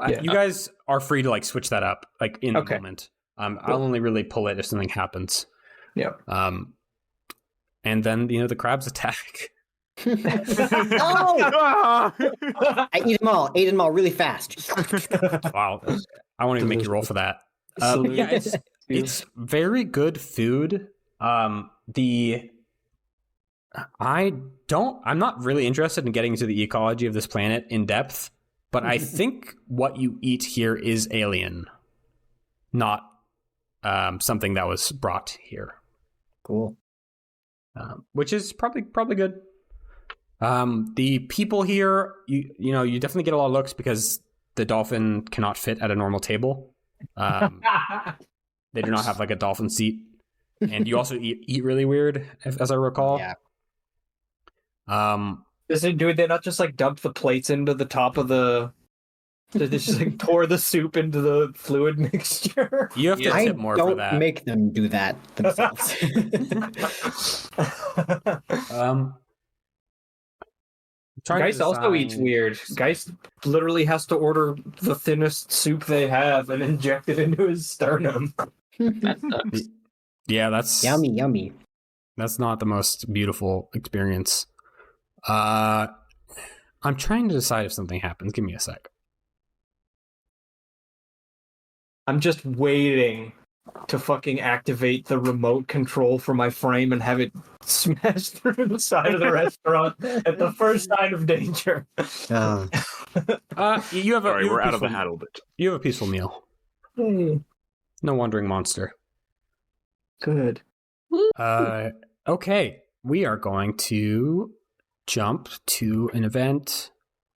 Speaker 3: Yeah.
Speaker 1: You guys are free to like switch that up like in the
Speaker 3: Okay.
Speaker 1: moment. I'll only really pull it if something happens.
Speaker 3: Yeah.
Speaker 1: And then the crabs attack.
Speaker 4: Oh! I ate them all really fast.
Speaker 1: Wow, I won't even make you roll for that. Yeah, it's very good food. I'm not really interested in getting into the ecology of this planet in depth, but I think what you eat here is alien, not something that was brought here.
Speaker 4: Cool.
Speaker 1: Which is probably good. The people here, you definitely get a lot of looks because the dolphin cannot fit at a normal table. They do not have like a dolphin seat, and you also eat really weird, as I recall.
Speaker 4: Yeah.
Speaker 3: Do they not just like dump the plates into the top of the? They just like pour the soup into the fluid mixture.
Speaker 1: You have to tip more for that.
Speaker 4: Don't make them do that themselves.
Speaker 3: Geist also eats weird. Geist literally has to order the thinnest soup they have and inject it into his sternum.
Speaker 2: That sucks.
Speaker 1: Yeah, that's
Speaker 4: yummy.
Speaker 1: That's not the most beautiful experience. I'm trying to decide if something happens. Give me a sec.
Speaker 3: I'm just waiting to fucking activate the remote control for my frame and have it smash through the side of the restaurant at the first sign of danger.
Speaker 1: You have
Speaker 6: Sorry, we're out of the hat a little bit.
Speaker 1: You have a peaceful meal.
Speaker 3: Hey,
Speaker 1: No wandering monster.
Speaker 3: good.
Speaker 1: Okay, we are going to jump to an event.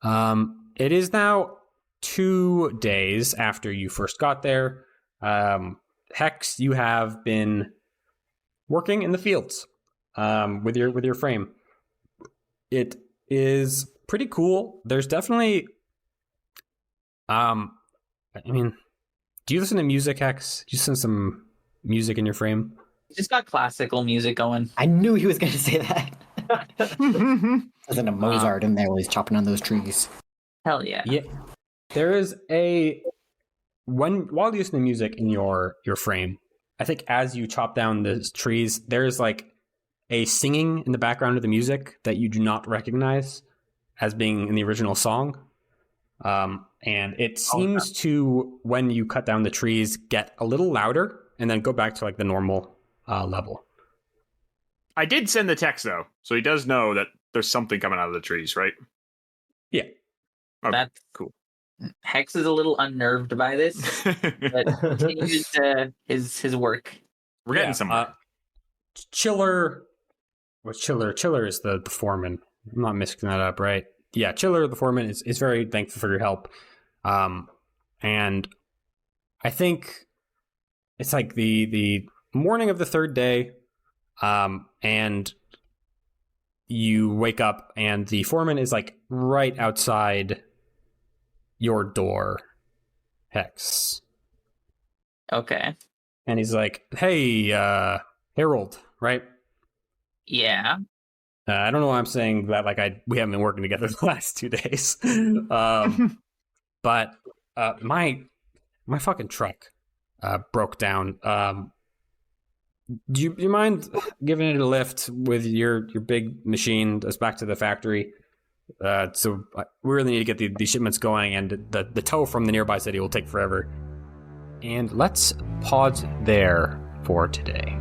Speaker 1: It is now 2 days after you first got there. Hex, you have been working in the fields with your frame. It is pretty cool. There's definitely do you listen to music, Hex? Do you listen to some music in your frame?
Speaker 2: Just got classical music going.
Speaker 4: I knew he was going to say that. There's a Mozart in there while he's chopping on those trees.
Speaker 2: Hell yeah.
Speaker 1: Yeah. There is while you listen to music in your frame, I think as you chop down the trees, there's like a singing in the background of the music that you do not recognize as being in the original song. And it seems to, when you cut down the trees, get a little louder and then go back to like the normal level.
Speaker 6: I did send the text though, so he does know that there's something coming out of the trees, right?
Speaker 1: Yeah.
Speaker 6: Okay,
Speaker 2: That's
Speaker 6: cool.
Speaker 2: Hex is a little unnerved by this, but continues his work.
Speaker 6: We're getting somewhere.
Speaker 1: Chiller is the foreman. I'm not mixing that up, right? Yeah, Chiller, the foreman, is very thankful for your help. And I think it's like the morning of the third day, and you wake up and the foreman is like right outside your door, Hex.
Speaker 2: Okay.
Speaker 1: And he's like, "Hey, Harold, right?"
Speaker 2: Yeah.
Speaker 1: I don't know why I'm saying that like we haven't been working together the last 2 days. But my fucking truck broke down. Do you mind giving it a lift with your big machine that's back to the factory? So we really need to get the shipments going, and the tow from the nearby city will take forever. And let's pause there for today.